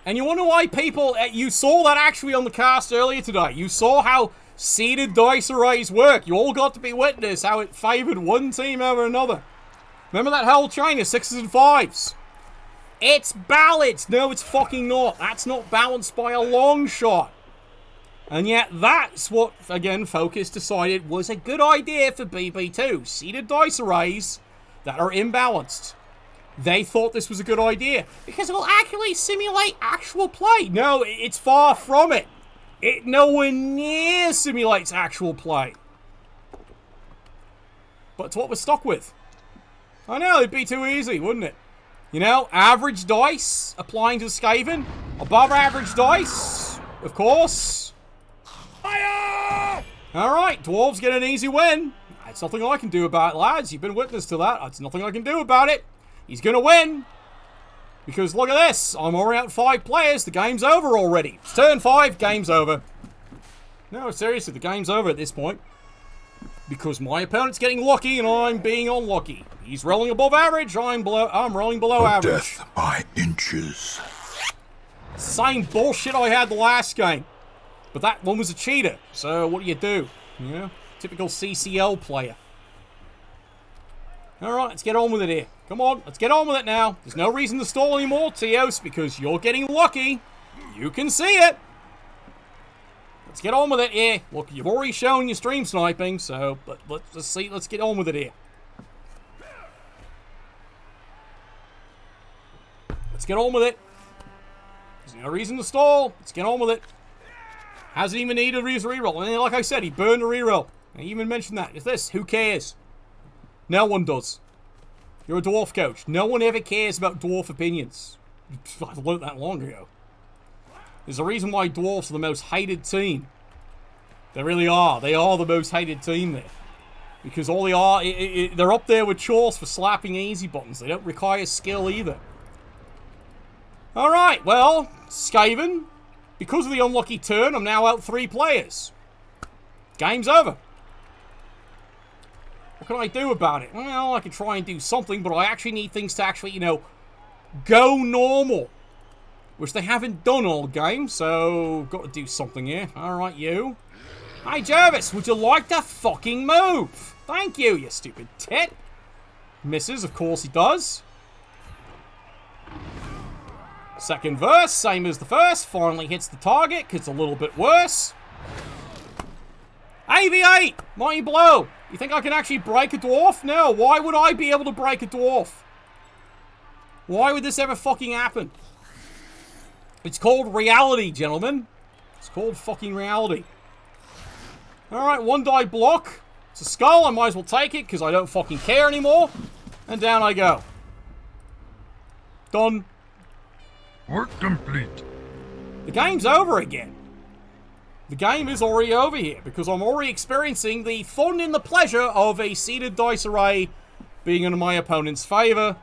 And you wonder why people... You saw that actually on the cast earlier today. You saw how seeded dice arrays work. You all got to be witness how it favoured one team over another. Remember that whole chain of 6s and 5s? It's balanced. No, it's fucking not. That's not balanced by a long shot. And yet that's what, again, Focus decided was a good idea for BB2. Seeded dice arrays that are imbalanced. They thought this was a good idea because it will actually simulate actual play. No, it's far from it. It nowhere near simulates actual play. But it's what we're stuck with. I know, it'd be too easy, wouldn't it? You know, average dice applying to Skaven. Above average dice, of course. Fire! Alright, Dwarves get an easy win. That's nothing I can do about it, lads. You've been witness to that. That's nothing I can do about it. He's going to win. Because look at this. I'm already out 5 players. The game's over already. It's turn 5. Game's over. No, seriously. The game's over at this point. Because my opponent's getting lucky and I'm being unlucky. He's rolling above average. I'm rolling below average. Death by inches. Same bullshit I had the last game. But that one was a cheater. So what do? You know? Typical CCL player. Alright, let's get on with it here. Come on, let's get on with it now. There's no reason to stall anymore, Teos, because you're getting lucky. You can see it. Let's get on with it here. Look, you've already shown your stream sniping, so let's see. Let's get on with it here. Let's get on with it. There's no reason to stall. Let's get on with it. Hasn't even needed a reroll. And like I said, he burned a reroll. I even mentioned that. It's this. Who cares? No one does. You're a dwarf coach. No one ever cares about dwarf opinions. I learned that long ago. There's a reason why dwarfs are the most hated team. They really are. They are the most hated team there. Because all they are, they're up there with chores for slapping easy buttons. They don't require skill either. Alright, well, Skaven, because of the unlucky turn, I'm now out 3 players. Game's over. What can I do about it? Well, I can try and do something, but I actually need things to actually, you know, go normal. Which they haven't done all game, so got to do something here. Alright, you. Hi, Jervis, would you like to fucking move? Thank you, you stupid tit. Misses, of course he does. Second verse, same as the first. Finally hits the target, because it's a little bit worse. AV8! Mighty blow! You think I can actually break a dwarf? No, why would I be able to break a dwarf? Why would this ever fucking happen? It's called reality, gentlemen. It's called fucking reality. Alright, 1 die block. It's a skull, I might as well take it, because I don't fucking care anymore. And down I go. Done. Work complete. The game's over again. The game is already over here, because I'm already experiencing the fun and the pleasure of a seeded dice array being in my opponent's favor.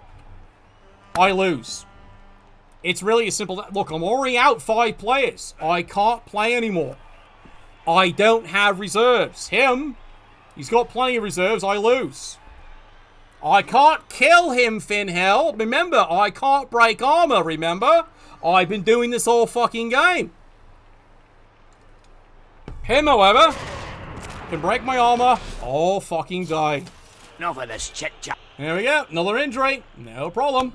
I lose. It's really as simple that, look, I'm already out 5 players. I can't play anymore. I don't have reserves. Him, he's got plenty of reserves. I lose. I can't kill him, Finhell. Remember, I can't break armor, remember? I've been doing this all fucking game. Him, however, can break my armor all fucking day. Enough of this chit-chat. There we go. Another injury. No problem.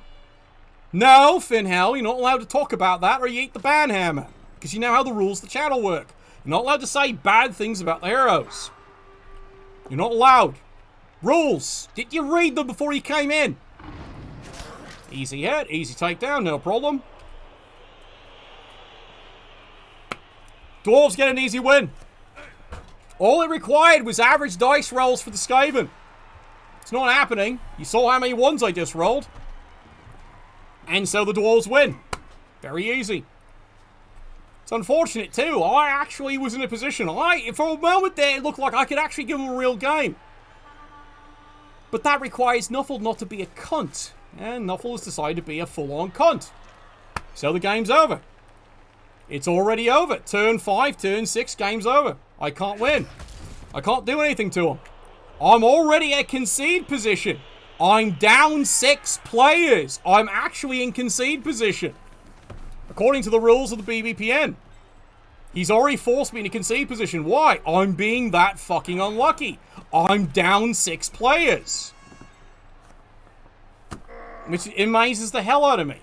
No, Finhell, you're not allowed to talk about that or you eat the banhammer. Because you know how the rules of the channel work. You're not allowed to say bad things about the heroes. You're not allowed. Rules. Did you read them before you came in? Easy hit, easy takedown, no problem. Dwarves get an easy win. All it required was average dice rolls for the Skaven. It's not happening. You saw how many ones I just rolled. And so the Dwarves win. Very easy. It's unfortunate too. I actually was in a position. For a moment there, it looked like I could actually give them a real game. But that requires Nuffle not to be a cunt. And Nuffle has decided to be a full-on cunt. So the game's over. It's already over. Turn 5, turn 6, game's over. I can't win. I can't do anything to him. I'm already at concede position. I'm down 6 players. I'm actually in concede position. According to the rules of the BBPN. He's already forced me into concede position. Why? I'm being that fucking unlucky. I'm down 6 players. Which amazes the hell out of me.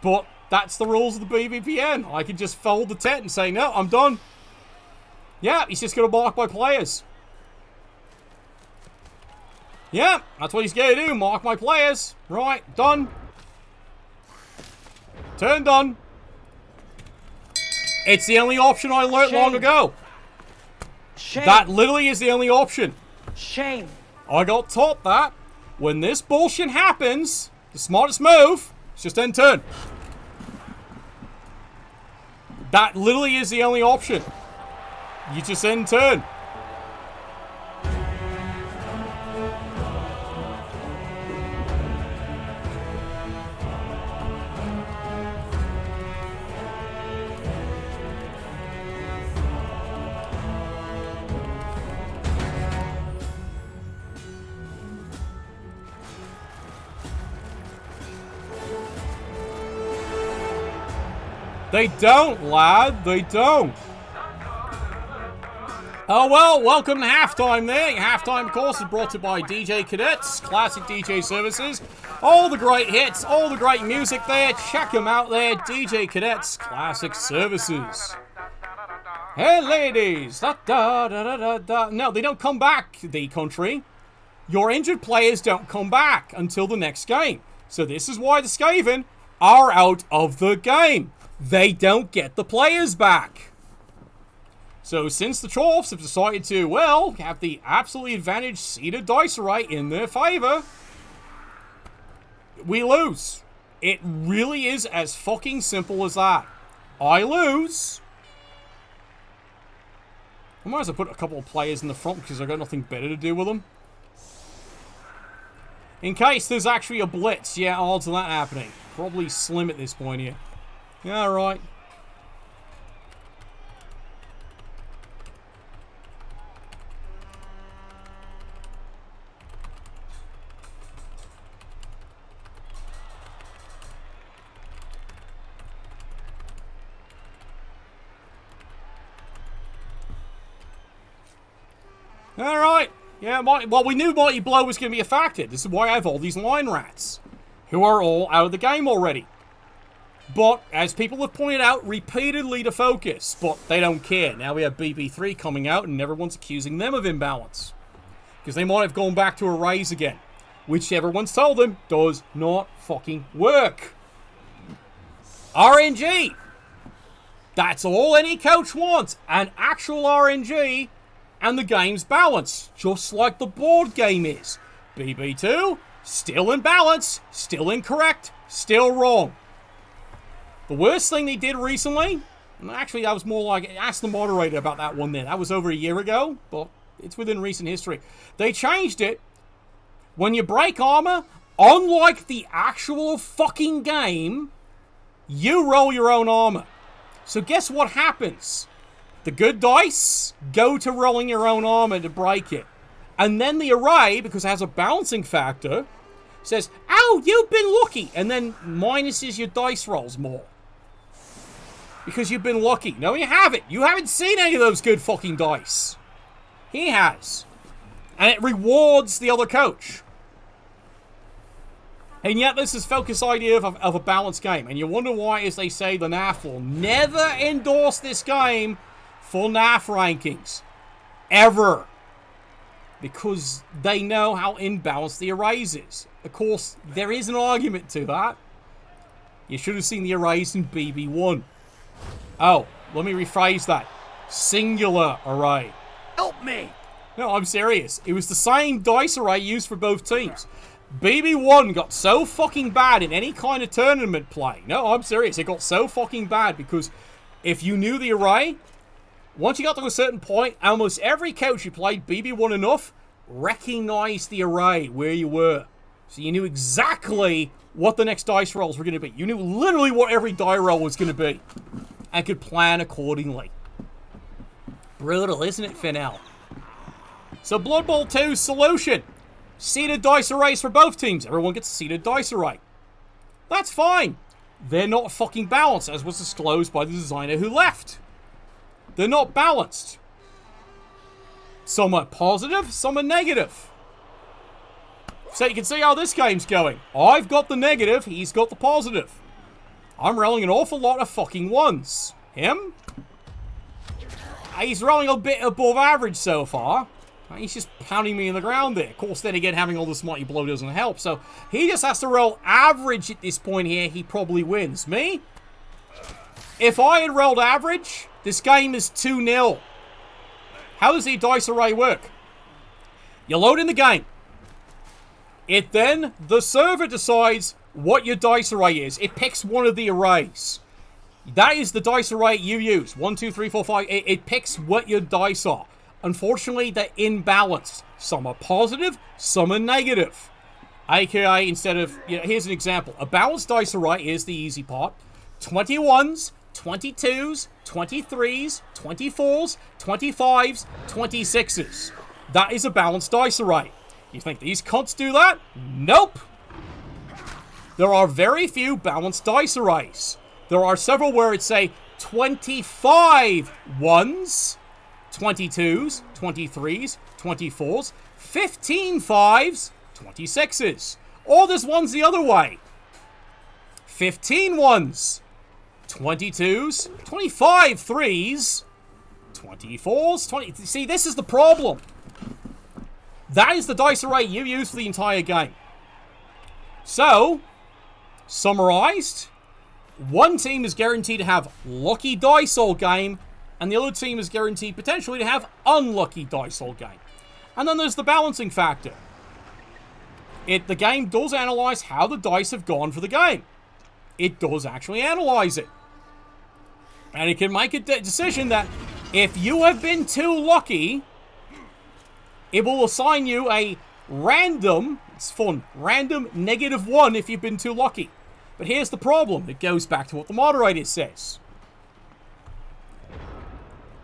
But that's the rules of the BBPN. I could just fold the tent and say, no, I'm done. Yeah, he's just going to mark my players. Yeah, that's what he's going to do. Mark my players. Right, done. Turn done. It's the only option I learnt long ago. Shame. That literally is the only option. Shame. I got taught that when this bullshit happens, the smartest move is just end turn. That literally is the only option. You just end turn. They don't, lad. They don't. Oh well, welcome to halftime there. Halftime, of course, is brought to you by DJ Cadets, classic DJ services. All the great hits, all the great music there. Check them out there. DJ Cadets, classic services. Hey ladies, da da da da da da. No, they don't come back, the country. Your injured players don't come back until the next game. So this is why the Skaven are out of the game. They don't get the players back. So since the Dwarves have decided to, well, have the absolutely advantaged seeded dice array in their favor, we lose. It really is as fucking simple as that. I lose. I might as well put a couple of players in the front because I've got nothing better to do with them. In case there's actually a blitz. Yeah, odds of that happening. Probably slim at this point here. Yeah, right. Alright. Yeah, well, we knew Mighty Blow was going to be a factor. This is why I have all these line rats, who are all out of the game already. But, as people have pointed out repeatedly to focus, but they don't care. Now we have BB3 coming out, and everyone's accusing them of imbalance. Because they might have gone back to arrays again, which everyone's told them does not fucking work. RNG! That's all any coach wants, an actual RNG, and the game's balance, just like the board game is. BB2, still in balance, still incorrect, still wrong. The worst thing they did recently, and actually that was more like, ask the moderator about that one then. That was over a year ago, but it's within recent history. They changed it. When you break armor, unlike the actual fucking game, you roll your own armor. So guess what happens? The good dice go to rolling your own armor to break it. And then the array, because it has a balancing factor, says, "Ow, you've been lucky," and then minuses your dice rolls more. Because you've been lucky. No, you haven't. You haven't seen any of those good fucking dice. He has. And it rewards the other coach. And yet this is focus idea of a balanced game. And you wonder why, as they say, the NAF will never endorse this game for NAF rankings. Ever. Because they know how imbalanced the arrays is. Of course, there is an argument to that. You should have seen the arrays in BB1. Oh, let me rephrase that. Singular array. Help me! No, I'm serious. It was the same dice array used for both teams. BB1 got so fucking bad in any kind of tournament play. No, I'm serious. It got so fucking bad because if you knew the array, once you got to a certain point, almost every coach who played BB1 enough recognized the array where you were. So you knew exactly what the next dice rolls were going to be. You knew literally what every die roll was going to be. And could plan accordingly. Brutal, isn't it, Fennel? So Blood Bowl 2's solution. Seeded dice arrays for both teams. Everyone gets a seeded dice array. That's fine. They're not fucking balanced, as was disclosed by the designer who left. They're not balanced. Some are positive, some are negative. So you can see how this game's going. I've got the negative, he's got the positive. I'm rolling an awful lot of fucking ones. Him? He's rolling a bit above average so far. He's just pounding me in the ground there. Of course, then again, having all this mighty blow doesn't help. So he just has to roll average at this point here. He probably wins. Me? If I had rolled average, this game is 2-0. How does the dice array work? You load in the game. The server decides what your dice array is. It picks one of the arrays. That is the dice array you use. 1, 2, 3, 4, 5. It picks what your dice are. Unfortunately, they're imbalanced. Some are positive, some are negative. AKA, instead of, here's an example. A balanced dice array is the easy part. 21s, 22s, 23s, 24s, 25s, 26s. That is a balanced dice array. You think these cunts do that? Nope. There are very few balanced dice arrays. There are several where it's, say, 25 ones, 22s, 23s, 24s, 15 5s, 26s. Or there's ones the other way. 15 1s, 22s, 25 3s, 24s, 20... See, this is the problem. That is the dice array you use for the entire game. So, summarized, one team is guaranteed to have lucky dice all game, and the other team is guaranteed potentially to have unlucky dice all game. And then there's the balancing factor. The game does analyze how the dice have gone for the game. It does actually analyze it. And it can make a decision that if you have been too lucky, it will assign you a random, it's fun, random -1 if you've been too lucky. But here's the problem. It goes back to what the moderator says.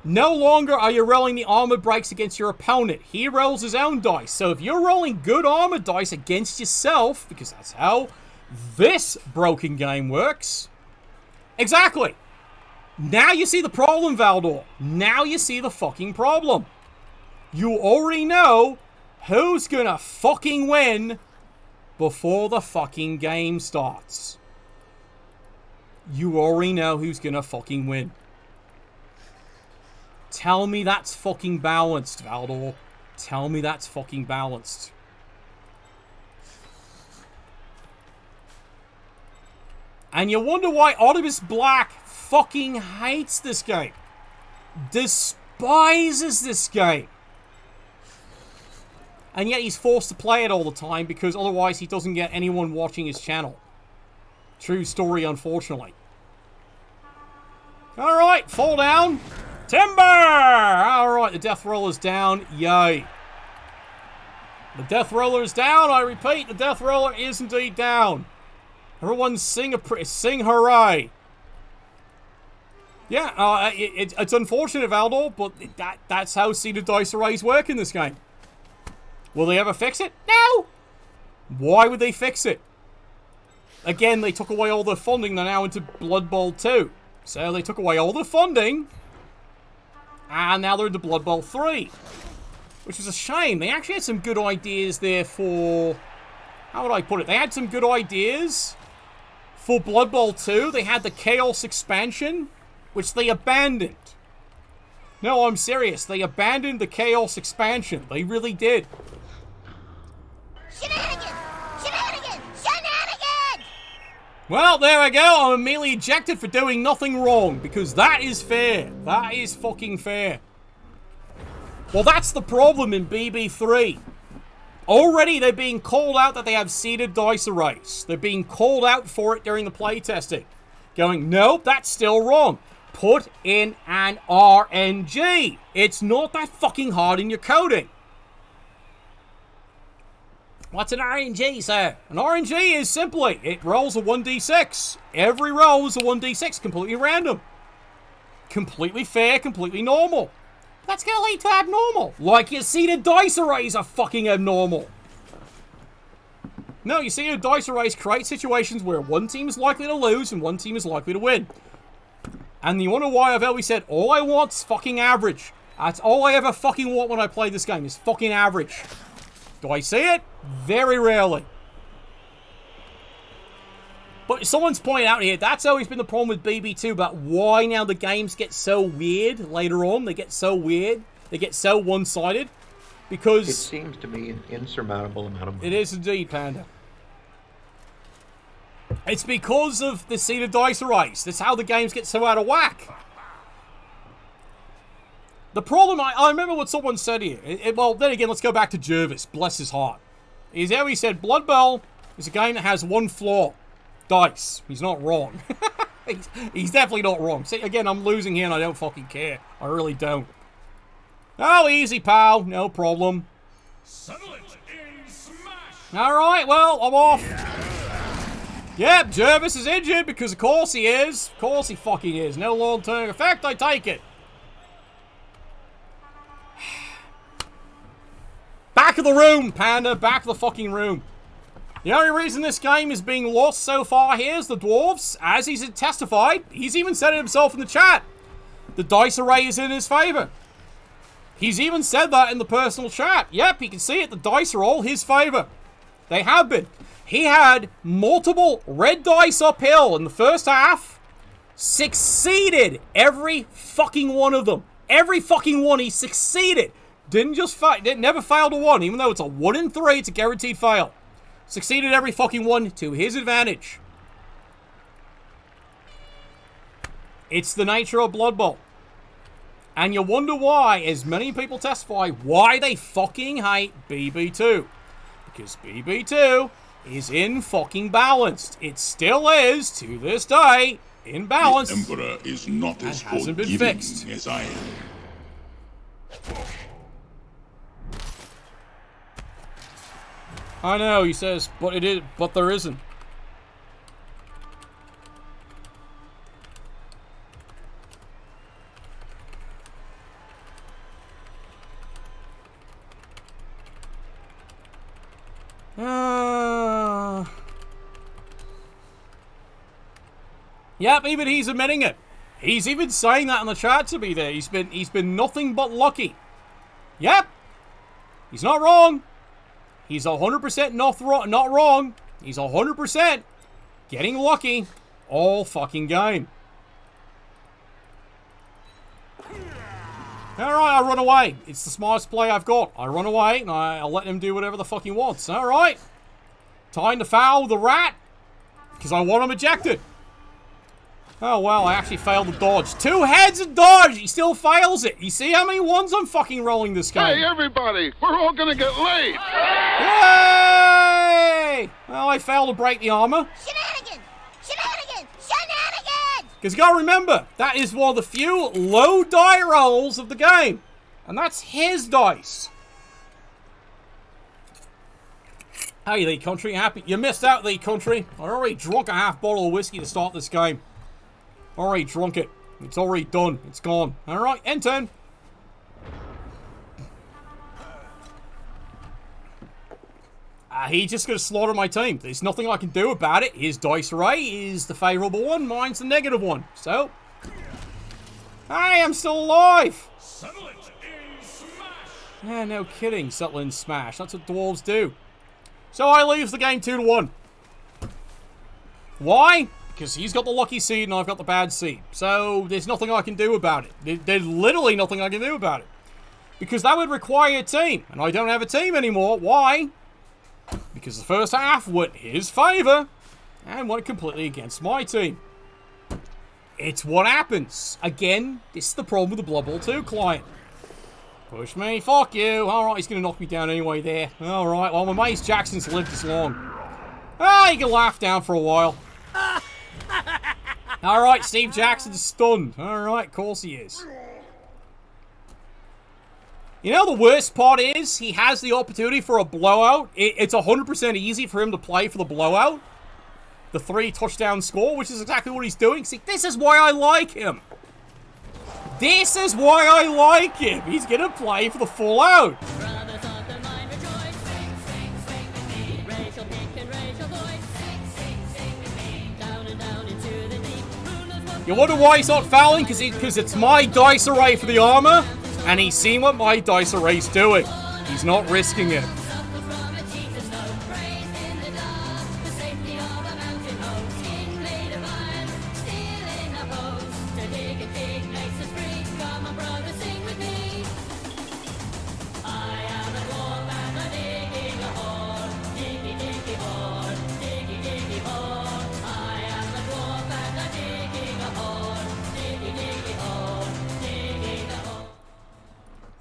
No longer are you rolling the armor breaks against your opponent. He rolls his own dice. So if you're rolling good armor dice against yourself, because that's how this broken game works. Exactly. Now you see the problem, Valdor. Now you see the fucking problem. You already know who's gonna fucking win before the fucking game starts. You already know who's gonna fucking win. Tell me that's fucking balanced, Valdor. Tell me that's fucking balanced. And you wonder why Ottobus Black fucking hates this game. Despises this game. And yet he's forced to play it all the time because otherwise he doesn't get anyone watching his channel. True story, unfortunately. Alright, fall down. Timber! Alright, the Death Roller's down. Yay. The Death Roller is down. I repeat, the Death Roller is indeed down. Everyone sing hooray. Yeah, it's unfortunate, Valdor, but that's how seeded dice arrays work in this game. Will they ever fix it? No! Why would they fix it? Again, they took away all the funding. They're now into Blood Bowl 2. So they took away all the funding. And now they're into Blood Bowl 3. Which is a shame. They actually had some good ideas there for... How would I put it? They had some good ideas for Blood Bowl 2. They had the Chaos expansion, which they abandoned. No, I'm serious. They abandoned the Chaos expansion. They really did. Shenanigans! Shenanigans! Shenanigans! Well, there I go. I'm immediately ejected for doing nothing wrong, because that is fair. That is fucking fair. Well, that's the problem in BB3. Already they're being called out that they have seeded dice arrays. They're being called out for it during the playtesting. Going, nope, that's still wrong. Put in an RNG. It's not that fucking hard in your coding. What's an RNG, sir? An RNG is simply, it rolls a 1d6. Every roll is a 1d6, completely random. Completely fair, completely normal. That's going to lead to abnormal. Like your seeded dice arrays are fucking abnormal. No, your seeded dice arrays create situations where one team is likely to lose and one team is likely to win. And you wonder why I've always said, all I want's fucking average. That's all I ever fucking want when I play this game, is fucking average. Do I see it? Very rarely. But someone's pointed out here, that's always been the problem with BB2, but why now the games get so weird later on? They get so weird. They get so one-sided. Because... It seems to be an insurmountable amount of money. It is indeed, Panda. It's because of the seeded dice arrays. That's how the games get so out of whack. The problem, I remember what someone said here. Well, then again, let's go back to Jervis. Bless his heart. He said, Blood Bowl is a game that has one flaw. Dice. He's not wrong. he's definitely not wrong. See, again, I'm losing here and I don't fucking care. I really don't. Oh, easy, pal. No problem. Settle it in smash. Alright, well, I'm off. Yep, Jervis is injured because of course he is. Of course he fucking is. No long-term effect, I take it. Back of the room, Panda. Back of the fucking room. The only reason this game is being lost so far here is the Dwarves. As he's testified, he's even said it himself in the chat. The dice array is in his favor. He's even said that in the personal chat. Yep, you can see it. The dice are all his favor. They have been. He had multiple red dice uphill in the first half. Succeeded every fucking one of them. Every fucking one he succeeded. Never failed a one, even though it's a 1 in 3, it's a guaranteed fail. Succeeded every fucking one to his advantage. It's the nature of Blood Bowl. And you wonder why, as many people testify, why they fucking hate BB2. Because BB2 is in fucking balanced. It still is, to this day, in balance. The Emperor is not as hasn't been forgiving fixed. as I am. I know, he says, but it is, but there isn't. Yep, even he's admitting it. He's even saying that in the chat to me there. He's been nothing but lucky. Yep. He's not wrong. He's 100% not wrong. He's 100% getting lucky all fucking game. Alright, I run away. It's the smartest play I've got. I run away and I'll let him do whatever the fuck he wants. Alright. Time to foul the rat. Because I want him ejected. Oh, well, I actually failed the dodge. 2 heads and dodge! He still fails it. You see how many ones I'm fucking rolling this game? Hey, everybody! We're all gonna get laid! Yay! Well, I failed to break the armor. Shenanigans! Shenanigans! Shenanigans! Because you gotta remember, that is one of the few low die rolls of the game. And that's his dice. Hey, League Country, happy? You missed out, League Country. I already drunk a half bottle of whiskey to start this game. Already drunk it. It's already done. It's gone. Alright, end turn. He's just going to slaughter my team. There's nothing I can do about it. His dice array is the favourable one. Mine's the negative one. So, hey, I'm still alive. Settle it in smash. Yeah, no kidding. Settle in smash. That's what dwarves do. So I lose the game 2-1. Why? Because he's got the lucky seed and I've got the bad seed. So there's nothing I can do about it. There's literally nothing I can do about it. Because that would require a team. And I don't have a team anymore. Why? Because the first half went his favour. And went completely against my team. It's what happens. Again, this is the problem with the Blood Bowl 2 client. Push me, fuck you. Alright, he's going to knock me down anyway there. Alright, well, my mate's Jackson's lived this long. Ah, you can laugh down for a while. Alright, Steve Jackson's stunned. Alright, of course he is. You know the worst part is, he has the opportunity for a blowout. It's 100% easy for him to play for the blowout. The 3 touchdown score, which is exactly what he's doing. See, this is why I like him. This is why I like him. He's going to play for the full out. You wonder why he's not fouling? Because it's my dice array for the armor, and he's seen what my dice array's doing. He's not risking it.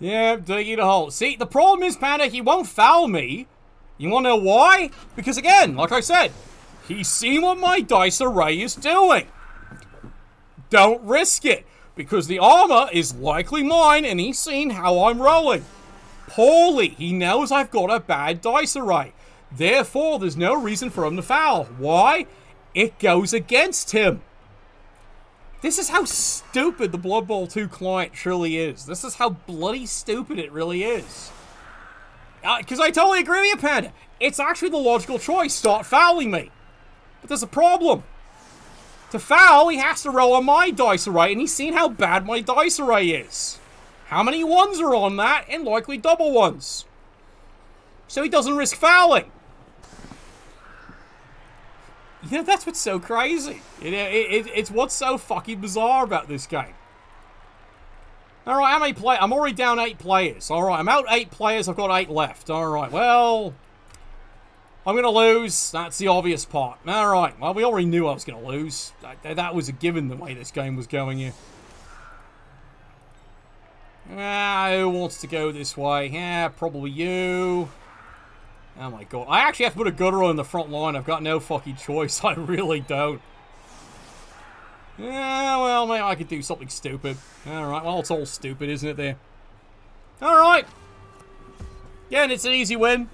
Yeah, digging a hole. See, the problem is, Panda, he won't foul me. You want to know why? Because again, like I said, he's seen what my dice array is doing. Don't risk it. Because the armor is likely mine, and he's seen how I'm rolling. Poorly. He knows I've got a bad dice array. Therefore, there's no reason for him to foul. Why? It goes against him. This is how stupid the Blood Bowl 2 client truly is. This is how bloody stupid it really is. Because I totally agree with you, Panda. It's actually the logical choice. Start fouling me. But there's a problem. To foul, he has to roll on my dice array, and he's seen how bad my dice array is. How many ones are on that? And likely double ones. So he doesn't risk fouling. You know, that's what's so crazy. It's what's so fucking bizarre about this game. Alright, how many players? I'm already down 8 players. Alright, I'm out 8 players. I've got 8 left. Alright, well... I'm going to lose. That's the obvious part. Alright, well, we already knew I was going to lose. That was a given the way this game was going here. Who wants to go this way? Yeah, probably you. Oh my god. I actually have to put a gutter on the front line. I've got no fucking choice. I really don't. Yeah, well, maybe I could do something stupid. Alright, well, it's all stupid, isn't it, there? Alright. Yeah, and it's an easy win.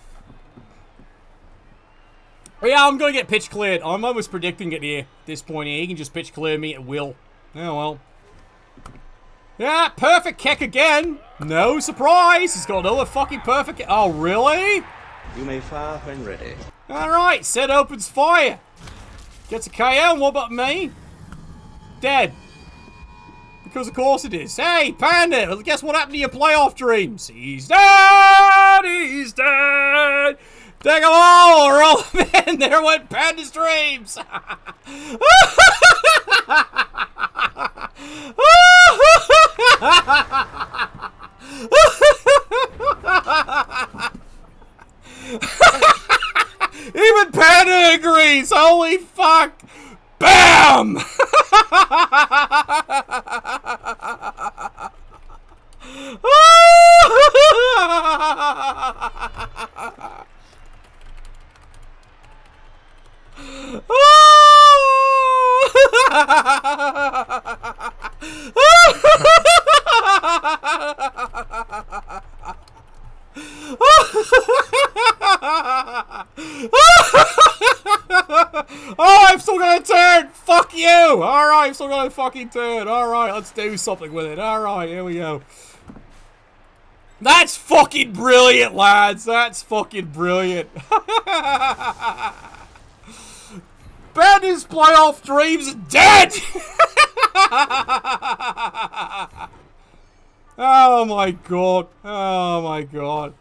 But yeah, I'm going to get pitch cleared. I'm almost predicting it here. At this point here, he can just pitch clear me at will. Oh, well. Yeah, perfect kick again. No surprise. He's got another fucking perfect kick. Oh, really? You may fire when ready. Alright, Sid opens fire. Gets a KO, and what about me? Dead. Because of course it is. Hey, Panda, guess what happened to your playoff dreams? He's dead! He's dead! Take them all! Roll them in! There went Panda's dreams! Even Panda agrees! Holy fuck! BAM! Oh, I've still got a turn! Fuck you! Alright, I've still got a fucking turn. Alright, let's do something with it. Alright, here we go. That's fucking brilliant, lads. That's fucking brilliant. Bandit's playoff dreams are dead! Oh my god. Oh my god.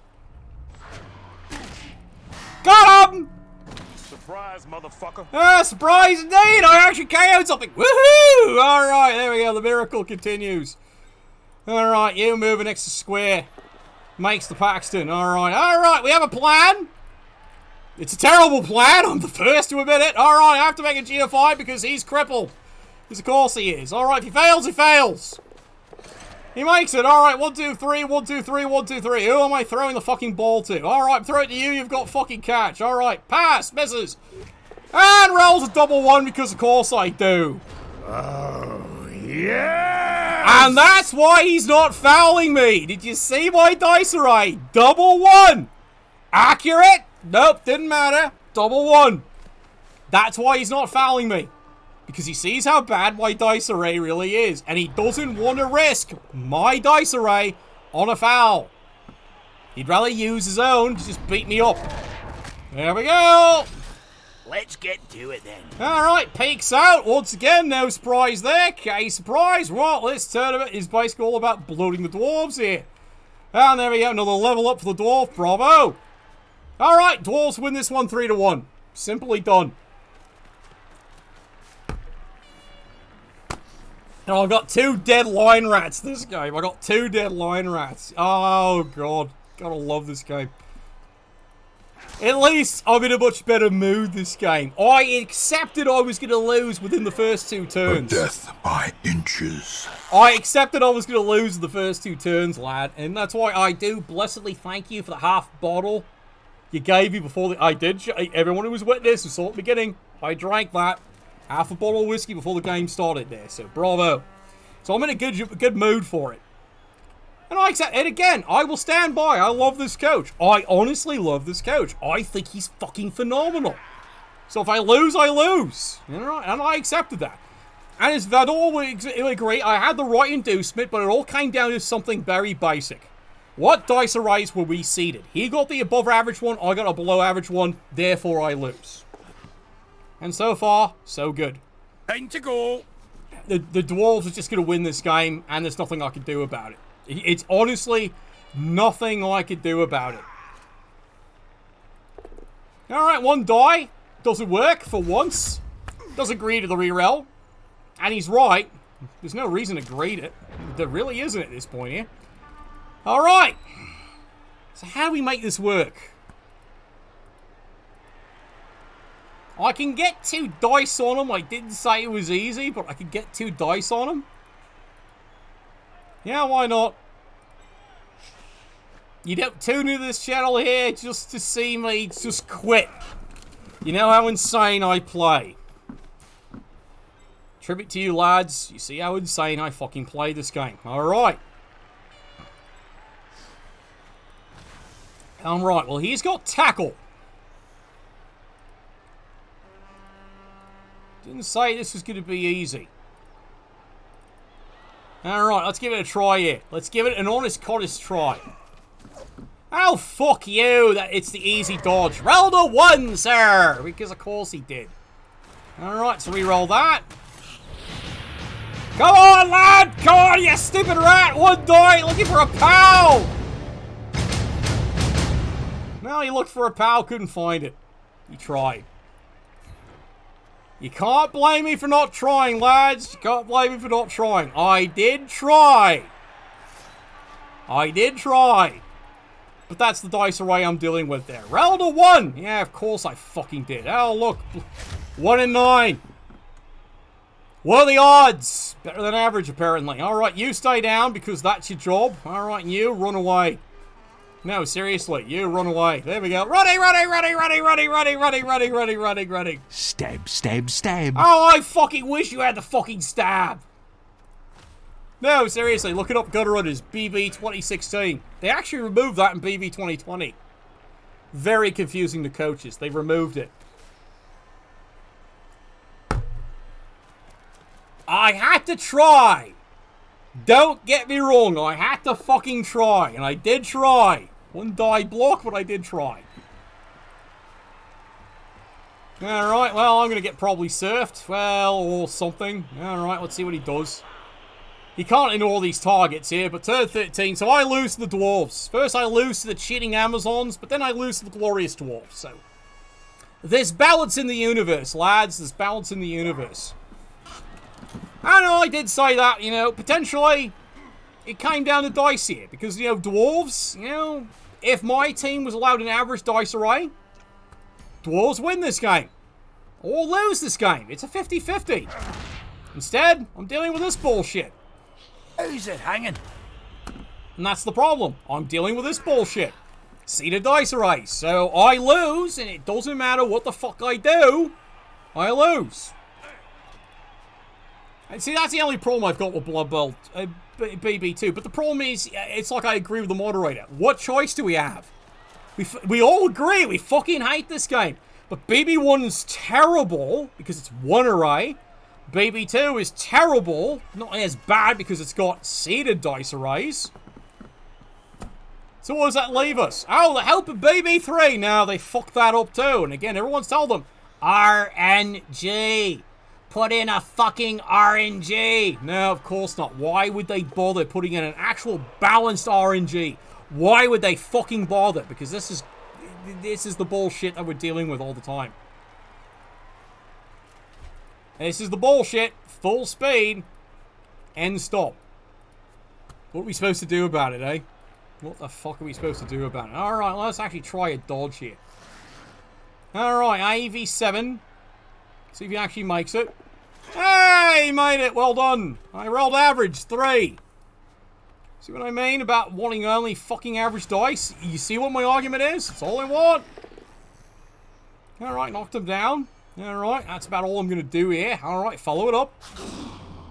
Got him! Surprise, motherfucker. Surprise indeed! I actually KO'd something! Woohoo! Alright, there we go. The miracle continues. Alright, you moving next to square. Makes the Paxton. Alright, we have a plan. It's a terrible plan. I'm the first to admit it. Alright, I have to make a GFI because he's crippled. Because of course he is. Alright, if he fails, he fails. He makes it. Alright, 1, 2, 3, 1, 2, 3, 1, 2, 3. Who am I throwing the fucking ball to? Alright, throw it to you. You've got fucking catch. Alright, pass. Misses. And rolls a double 1 because of course I do. Oh, yeah! And that's why he's not fouling me. Did you see my dice array? Double 1. Accurate? Nope, didn't matter. Double 1. That's why he's not fouling me. Because he sees how bad my dice array really is. And he doesn't want to risk my dice array on a foul. He'd rather use his own to just beat me up. There we go. Let's get to it then. Alright, peeks out. Once again, no surprise there. K surprise. Well, this tournament is basically all about bloating the dwarves here. And there we go. Another level up for the dwarf. Bravo. Alright, dwarves win this one 3-1. Simply done. Now, I've got 2 dead line rats this game. I got 2 dead line rats. Oh, God. Gotta love this game. At least I'm in a much better mood this game. I accepted I was going to lose within the first 2 turns. Death by inches. I accepted I was going to lose in the first 2 turns, lad. And that's why I do blessedly thank you for the half bottle you gave me before the... I did. Everyone who was witness who saw at the beginning, I drank that. Half a bottle of whiskey before the game started there. So, bravo. So, I'm in a good mood for it. And I accept it again. I will stand by. I love this coach. I honestly love this coach. I think he's fucking phenomenal. So, if I lose, I lose. And I accepted that. And as Vador will agree, I had the right inducement, but it all came down to something very basic. What dice arrays were we seeded? He got the above average one. I got a below average one. Therefore, I lose. And so far, so good. Time to go. The Dwarves are just going to win this game, and there's nothing I can do about it. It's honestly nothing I could do about it. Alright, one die. Doesn't work for once. Doesn't agree to the reroll. And he's right. There's no reason to grade it. There really isn't at this point here. Alright. So how do we make this work? I can get 2 dice on him. I didn't say it was easy, but I can get 2 dice on him. Yeah, why not? You don't tune into this channel here just to see me just quit. You know how insane I play. Tribute to you, lads. You see how insane I fucking play this game. Alright. Alright, well, he's got tackle. Didn't say this was going to be easy. Alright, let's give it a try here. Let's give it an honest try. Oh, fuck you. It's the easy dodge. Roll the 1, sir. Because of course he did. Alright, so re-roll that. Come on, lad. Come on, you stupid rat. 1 die. Looking for a pal. Well, he looked for a pal. Couldn't find it. He tried. You can't blame me for not trying, lads. You can't blame me for not trying. I did try. I did try. But that's the dice array I'm dealing with there. Roll to 1. Yeah, of course I fucking did. Oh, look. 1 in 9. What are the odds? Better than average, apparently. Alright, you stay down because that's your job. Alright, and you run away. No, seriously, you run away. There we go. Running. Stab, stab, stab. Oh, I fucking wish you had the fucking stab. No, seriously, look it up, Gutter Runners, BB 2016. They actually removed that in BB 2020. Very confusing to coaches. They removed it. I had to try. Don't get me wrong, I had to fucking try, and I did try. 1 die block, but I did try. Alright, well, I'm going to get probably surfed. Well, or something. Alright, let's see what he does. He can't ignore these targets here, but turn 13, so I lose to the Dwarves. First I lose to the cheating Amazons, but then I lose to the glorious Dwarves, so. There's balance in the universe, lads. There's balance in the universe. I know I did say that, you know, potentially it came down to dice here, because, you know, Dwarves, you know, if my team was allowed an average dice array, Dwarves win this game. Or lose this game. It's a 50-50. Instead, I'm dealing with this bullshit. Who's it hanging? And that's the problem. I'm dealing with this bullshit. See the dice array. So I lose, and it doesn't matter what the fuck I do. I lose. And see, that's the only problem I've got with Blood Bowl BB2. But the problem is, it's like I agree with the moderator. What choice do we have? We all agree we fucking hate this game. But BB1 is terrible because it's 1 array. BB2 is terrible, not as bad because it's got seeded dice arrays. So what does that leave us? Oh, the help of BB3. Now they fucked that up too. And again, everyone's told them, RNG. Put in a fucking RNG. No, of course not. Why would they bother putting in an actual balanced RNG? Why would they fucking bother? Because this is the bullshit that we're dealing with all the time. This is the bullshit. Full speed. End stop. What are we supposed to do about it, eh? What the fuck are we supposed to do about it? Alright, let's actually try a dodge here. Alright, AV7. See if he actually makes it. Hey, he made it. Well done. I rolled average. 3. See what I mean about wanting only fucking average dice? You see what my argument is? That's all I want. Alright, knocked him down. Alright, that's about all I'm going to do here. Alright, follow it up.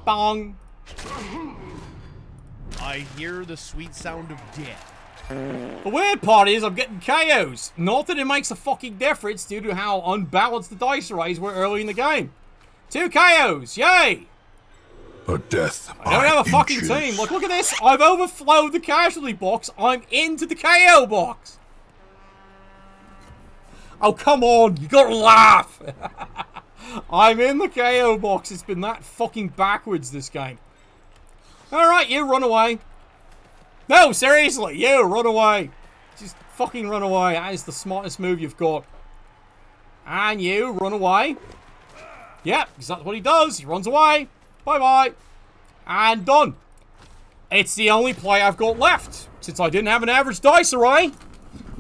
Bang. I hear the sweet sound of death. The weird part is I'm getting KOs. Not that it makes a fucking difference due to how unbalanced the dice arrays were early in the game. 2 KOs. Yay. A death I don't have a fucking team. Look at this. I've overflowed the casualty box. I'm into the KO box. Oh, come on. You gotta laugh. I'm in the KO box. It's been that fucking backwards, this game. Alright, you run away. No, seriously, you, run away. Just fucking run away. That is the smartest move you've got. And you, run away. Yep, because that's what he does. He runs away. Bye-bye. And done. It's the only play I've got left. Since I didn't have an average dice array,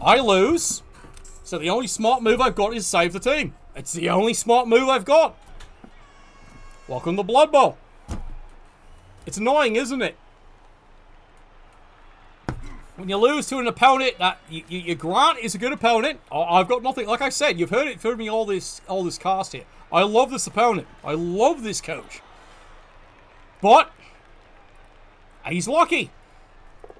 I lose. So the only smart move I've got is save the team. It's the only smart move I've got. Welcome to Blood Bowl. It's annoying, isn't it? When you lose to an opponent that you grant is a good opponent, I've got nothing. Like I said, you've heard it from me all this cast here. I love this opponent. I love this coach. But he's lucky.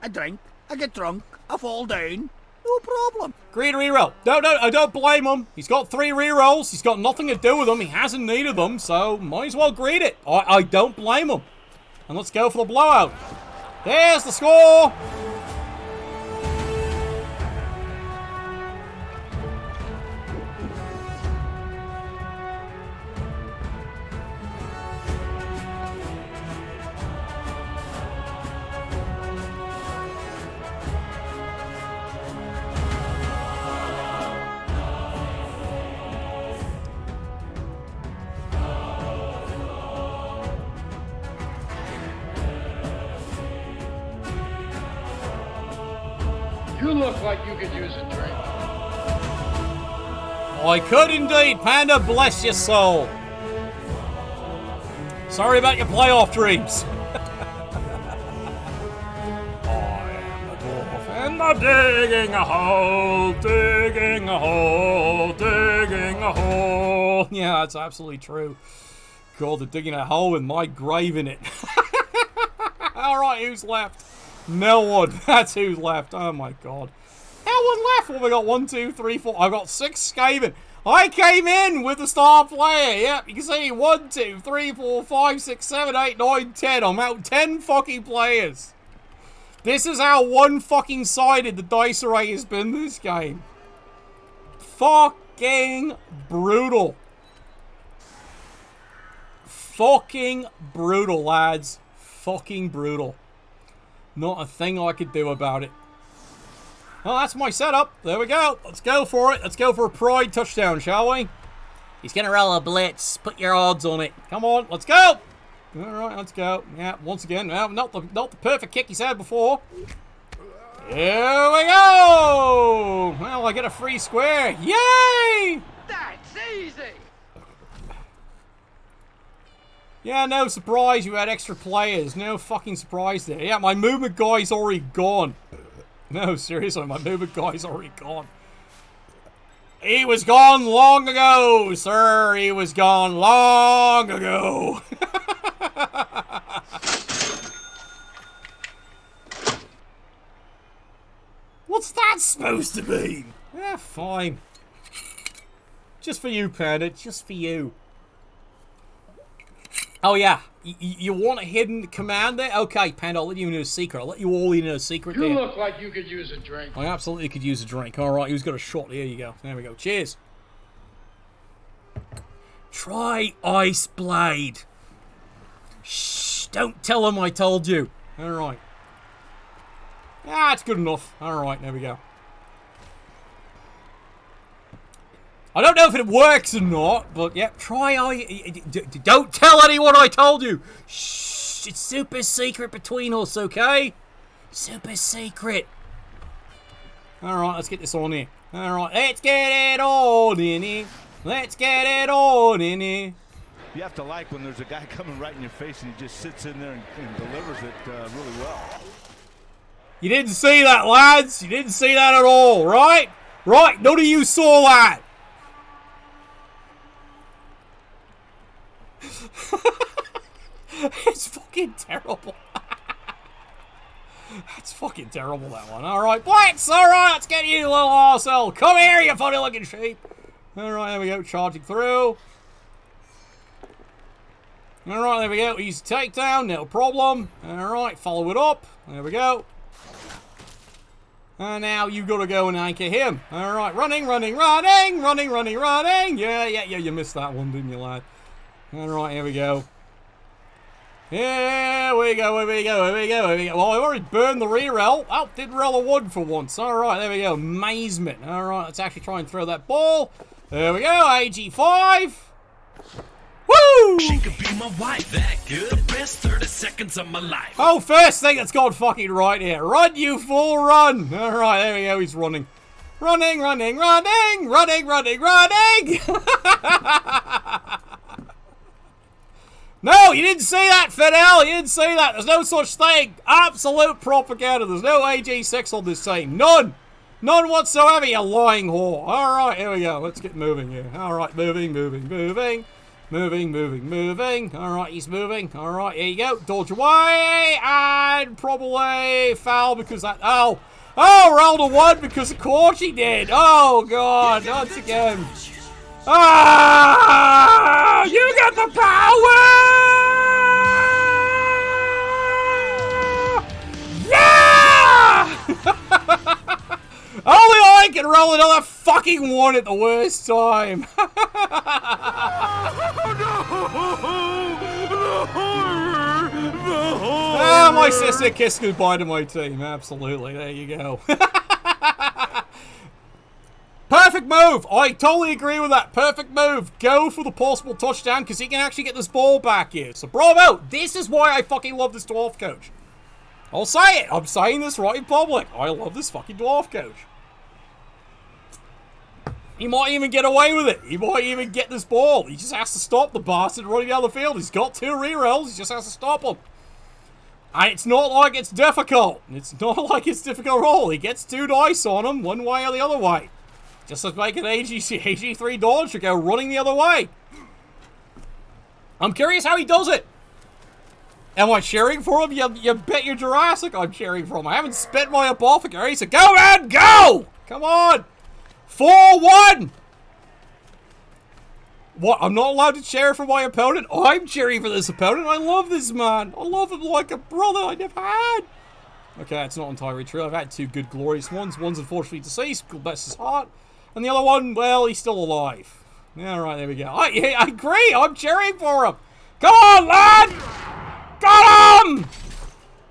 I drink, I get drunk, I fall down. No problem. Green reroll. No, I don't blame him. He's got 3 rerolls. He's got nothing to do with them. He hasn't needed them, so might as well greet it. I don't blame him. And let's go for the blowout. There's the score. You look like you could use a drink. I could indeed, Panda. Bless your soul. Sorry about your playoff dreams. I am a dwarf and I'm digging a hole, digging a hole, digging a hole. Yeah, that's absolutely true. God, they're digging a hole with my grave in it. Alright, who's left? No one. That's who's left. Oh my god. No one left. Well, we got 1, 2, 3, 4. I've got 6 Skaven. I came in with the star player. Yep, you can see 1, 2, 3, 4, 5, 6, 7, 8, 9, 10. I'm out 10 fucking players. This is how one fucking sided the dice array has been this game. Fucking brutal. Fucking brutal, lads. Fucking brutal. Not a thing I could do about it. Well, that's my setup. There we go. Let's go for it. Let's go for a pride touchdown, shall we? He's going to roll a blitz. Put your odds on it. Come on, let's go. All right, let's go. Yeah, once again. Well, not the perfect kick he's had before. Here we go. Well, I get a free square. Yay! That's easy. Yeah, no surprise you had extra players. No fucking surprise there. Yeah, my movement guy's already gone. No, seriously, my movement guy's already gone. He was gone long ago, sir. He was gone long ago. What's that supposed to mean? Yeah, fine. Just for you, Panda. Just for you. Oh, yeah. You want a hidden command there? Okay, Panda, I'll let you in a secret. I'll let you all in a secret there. You look like you could use a drink. I absolutely could use a drink. All right, who's got a shot? Here you go. There we go. Cheers. Try Ice Blade. Shh, don't tell him I told you. All right. Ah, it's good enough. All right, there we go. I don't know if it works or not, but yeah, don't tell anyone I told you. Shh, it's super secret between us, okay? Super secret. All right, let's get this on here. All right, let's get it on in here. Let's get it on in here. You have to like when there's a guy coming right in your face and he just sits in there and delivers it really well. You didn't see that, lads. You didn't see that at all, right? Right, none of you saw that. It's fucking terrible. That's fucking terrible, that one. Alright, Blitz! Alright, let's get you, little arsehole. Come here, you funny looking sheep. Alright, there we go, charging through. Alright, there we go. Easy takedown, no problem. Alright, follow it up. There we go. And now you gotta go and anchor him. Alright, running. Yeah, you missed that one, didn't you, lad? Alright, here we go. Here Here we go. Well, I already burned the reroll. Oh, did roll a 1 for once. Alright, there we go. Amazement. Alright, let's actually try and throw that ball. There we go. AG5. Woo! She could be my wife, that good. The best 30 seconds of my life. Oh, first thing that's gone fucking right here. Run, you fool, run. Alright, there we go. He's running. Running. No, you didn't see that, Fidel. You didn't see that. There's no such thing. Absolute propaganda. There's no AG6 on this team. None. None whatsoever, you lying whore. Alright, here we go. Let's get moving here. Alright, moving. Alright, he's moving. Alright, here you go. Dodge away. And probably foul because that... Oh, rolled a 1 because of course he did. Oh, God. Once again. Ah! You got the power! Yeah! Only I can roll another fucking 1 at the worst time. Ah, my sister kissed goodbye to my team. Absolutely. There you go. Perfect move! I totally agree with that. Perfect move. Go for the possible touchdown because he can actually get this ball back here. So bravo! This is why I fucking love this dwarf coach. I'll say it. I'm saying this right in public. I love this fucking dwarf coach. He might even get away with it. He might even get this ball. He just has to stop the bastard running down the field. He's got 2 rerolls. He just has to stop him. And it's not like it's difficult. It's not like it's difficult at all. He gets 2 dice on him, one way or the other way. Just to make an AG3 dodge to go running the other way. I'm curious how he does it. Am I cheering for him? You bet your Jurassic I'm cheering for him. I haven't spent my apothecary, so go, man, go! Come on! 4-1! What? I'm not allowed to cheer for my opponent? I'm cheering for this opponent. I love this man. I love him like a brother I never had. Okay, that's not entirely true. I've had 2 good, glorious ones. One's unfortunately deceased, bless his heart. And the other one, well, he's still alive. Yeah, right, there we go. I agree. I'm cheering for him. Come on, lad! Got him!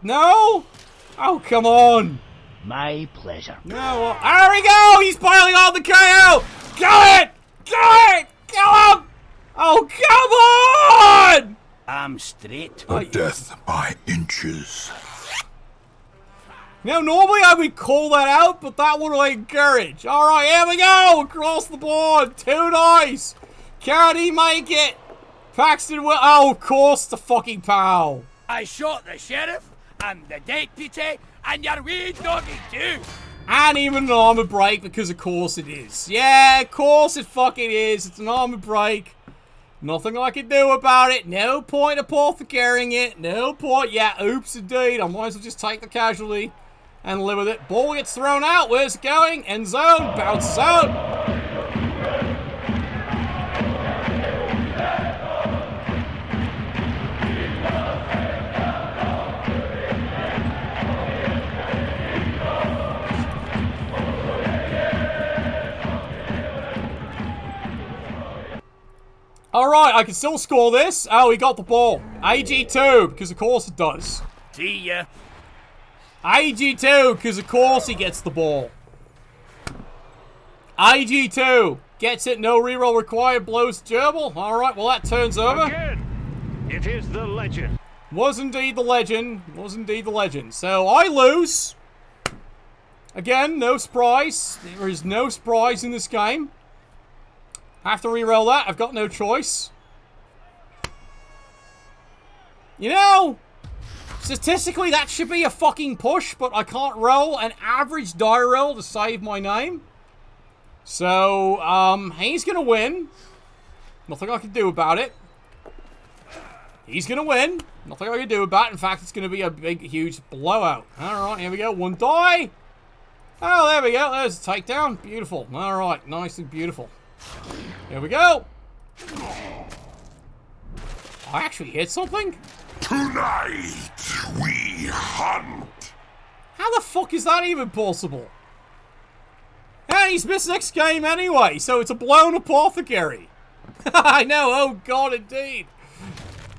No? Oh, come on. My pleasure. No, well, there we go! He's piling on the KO! Kill it! Kill it! Kill him! Oh, come on! I'm straight. A death by inches. Now, normally I would call that out, but that one I encourage. Alright, here we go! Across the board! 2 dice! Can he make it? Paxton will... Oh, of course, the fucking pal. I shot the sheriff, and the deputy, and your wee doggy too. And even an armor break, because of course it is. Yeah, of course it fucking is. It's an armor break. Nothing I can do about it. No point apothecarying it. No point. Yeah, oops indeed. I might as well just take the casualty and live with it. Ball gets thrown out. Where's it going? End zone. Bounces out. Alright, I can still score this. Oh, he got the ball. AG2, because of course it does. See ya. AG2, because of course he gets the ball. AG2 gets it, no reroll required, blows the gerbil. Alright, well that turns over. Again, it is the legend. Was indeed the legend. Was indeed the legend. So I lose. Again, no surprise. There is no surprise in this game. Have to re-roll that. I've got no choice. You know, statistically that should be a fucking push, but I can't roll an average die roll to save my name. So, he's gonna win. Nothing I can do about it. He's gonna win. Nothing I can do about it. In fact, it's gonna be a big, huge blowout. Alright, here we go. 1 die. Oh, there we go. There's a takedown. Beautiful. Alright, nice and beautiful. Here we go. I actually hit something? Tonight we hunt. How the fuck is that even possible? Hey, he's missed next game anyway, so it's a blown apothecary. I know, oh god, indeed.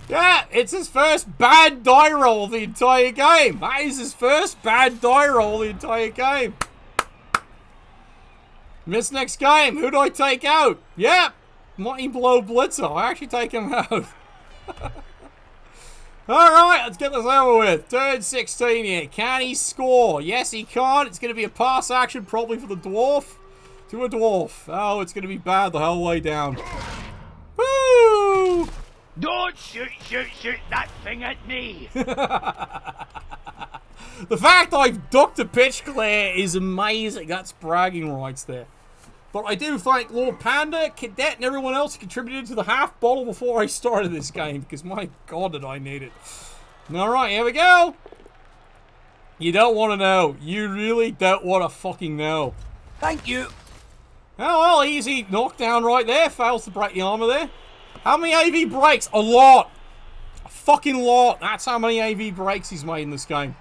Yeah, it's his first bad die roll of the entire game. That is his first bad die roll of the entire game. This next game, who do I take out? Yep, Mighty Blow Blitzer. I actually take him out. Alright, let's get this over with. Turn 16 here. Can he score? Yes, he can't. It's going to be a pass action, probably for the dwarf. To a dwarf. Oh, it's going to be bad the whole way down. Woo! Don't shoot that thing at me. The fact I've ducked a pitch clear is amazing. That's bragging rights there. But I do thank Lord Panda, Cadet, and everyone else who contributed to the half bottle before I started this game, because my god did I need it. Alright, here we go. You don't want to know. You really don't want to fucking know. Thank you. Oh, well, easy knockdown right there. Fails to break the armor there. How many AV breaks? A lot. A fucking lot. That's how many AV breaks he's made in this game.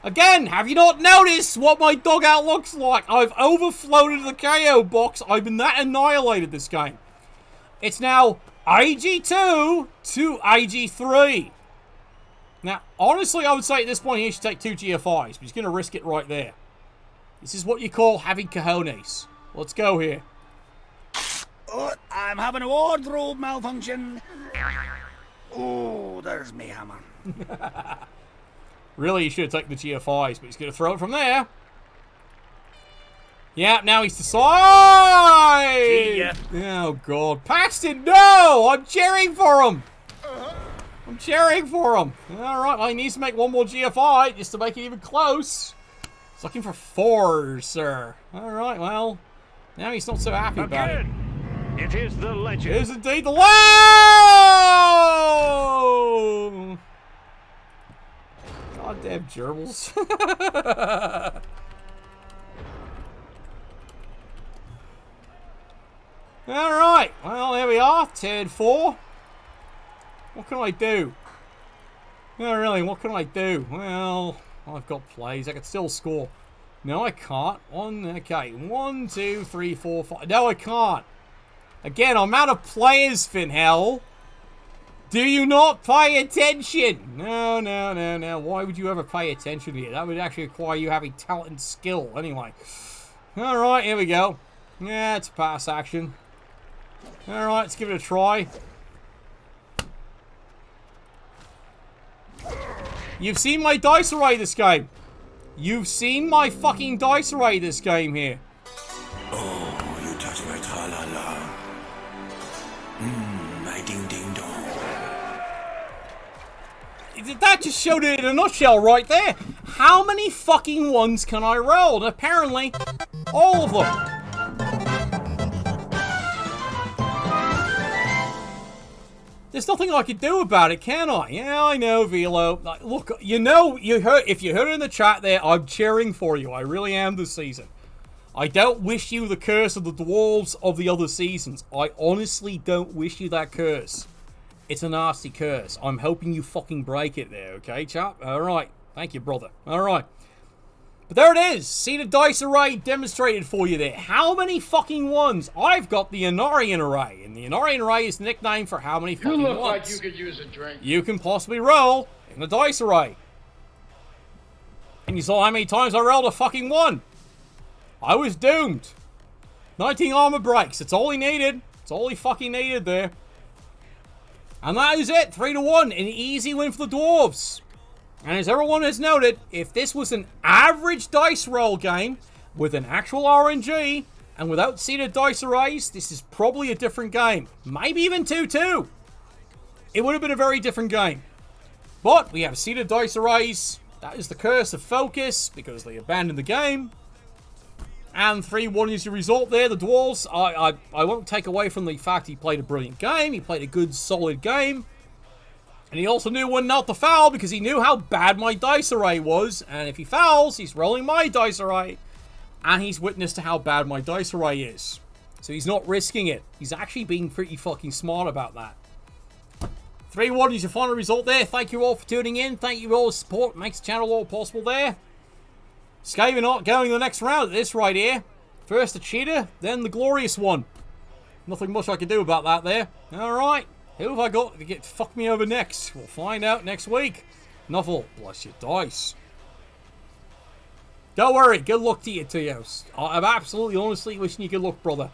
Again, have you not noticed what my dugout looks like? I've overfloated the KO box. I've been that annihilated this game. It's now IG2 to IG3. Now, honestly, I would say at this point he should take 2 GFIs, but he's going to risk it right there. This is what you call having cojones. Let's go here. Oh, I'm having a wardrobe malfunction. Oh, there's me hammer. Really, he should have taken the GFIs, but he's going to throw it from there. Yeah, now he's to side. See ya. Oh, God. Paxton, no! I'm cheering for him. I'm cheering for him. All right, well, he needs to make one more GFI just to make it even close. He's looking for 4, sir. All right, well, now he's not so happy about it. It is the legend. It is indeed the low! Goddamn gerbils. Alright, well, there we are. Turn 4. What can I do? No, really, what can I do? Well, I've got plays. I can still score. No, I can't. Okay. 1, 2, 3, 4, 5. No, I can't. Again, I'm out of players, Finhell. Do you not pay attention? No. Why would you ever pay attention here? That would actually require you having talent and skill. Anyway. Alright, here we go. Yeah, it's a pass action. Alright, let's give it a try. You've seen my dice array this game. You've seen my fucking dice array this game here. Oh, you touch my tra-la-la. My ding-ding-dong. That just showed it in a nutshell right there. How many fucking ones can I roll? And apparently, all of them. There's nothing I can do about it, can I? Yeah, I know, Velo. Like, look, you know, if you heard it in the chat there, I'm cheering for you. I really am this season. I don't wish you the curse of the Dwarves of the other seasons. I honestly don't wish you that curse. It's a nasty curse. I'm hoping you fucking break it there, okay, chap? Alright. Thank you, brother. Alright. But there it is. See the dice array demonstrated for you there. How many fucking ones? I've got the Anarian array. And the Anarian array is the nickname for how many fucking You ones look like you could use a drink. you can possibly roll in the dice array. And you saw how many times I rolled a fucking 1. I was doomed. 19 armor breaks. That's all he needed. That's all he fucking needed there. And that is it. 3-1. An easy win for the Dwarves. And as everyone has noted, if this was an average dice roll game with an actual RNG and without seeded dice arrays, this is probably a different game. Maybe even 2-2. It would have been a very different game. But we have seeded dice arrays. That is the curse of focus because they abandoned the game. And 3-1 is the result there. The Dwarves, I won't take away from the fact he played a brilliant game. He played a good, solid game. And he also knew when not to foul because he knew how bad my dice array was. And if he fouls, he's rolling my dice array. And he's witness to how bad my dice array is. So he's not risking it. He's actually being pretty fucking smart about that. 3-1 is your final result there. Thank you all for tuning in. Thank you for all the support. Makes the channel all possible there. Skaven not going the next round at this right here. First the cheater, then the glorious one. Nothing much I can do about that there. Alright. Who have I got to get fuck me over next? We'll find out next week. Novel, bless your dice. Don't worry, good luck to you, I'm absolutely honestly wishing you good luck, brother.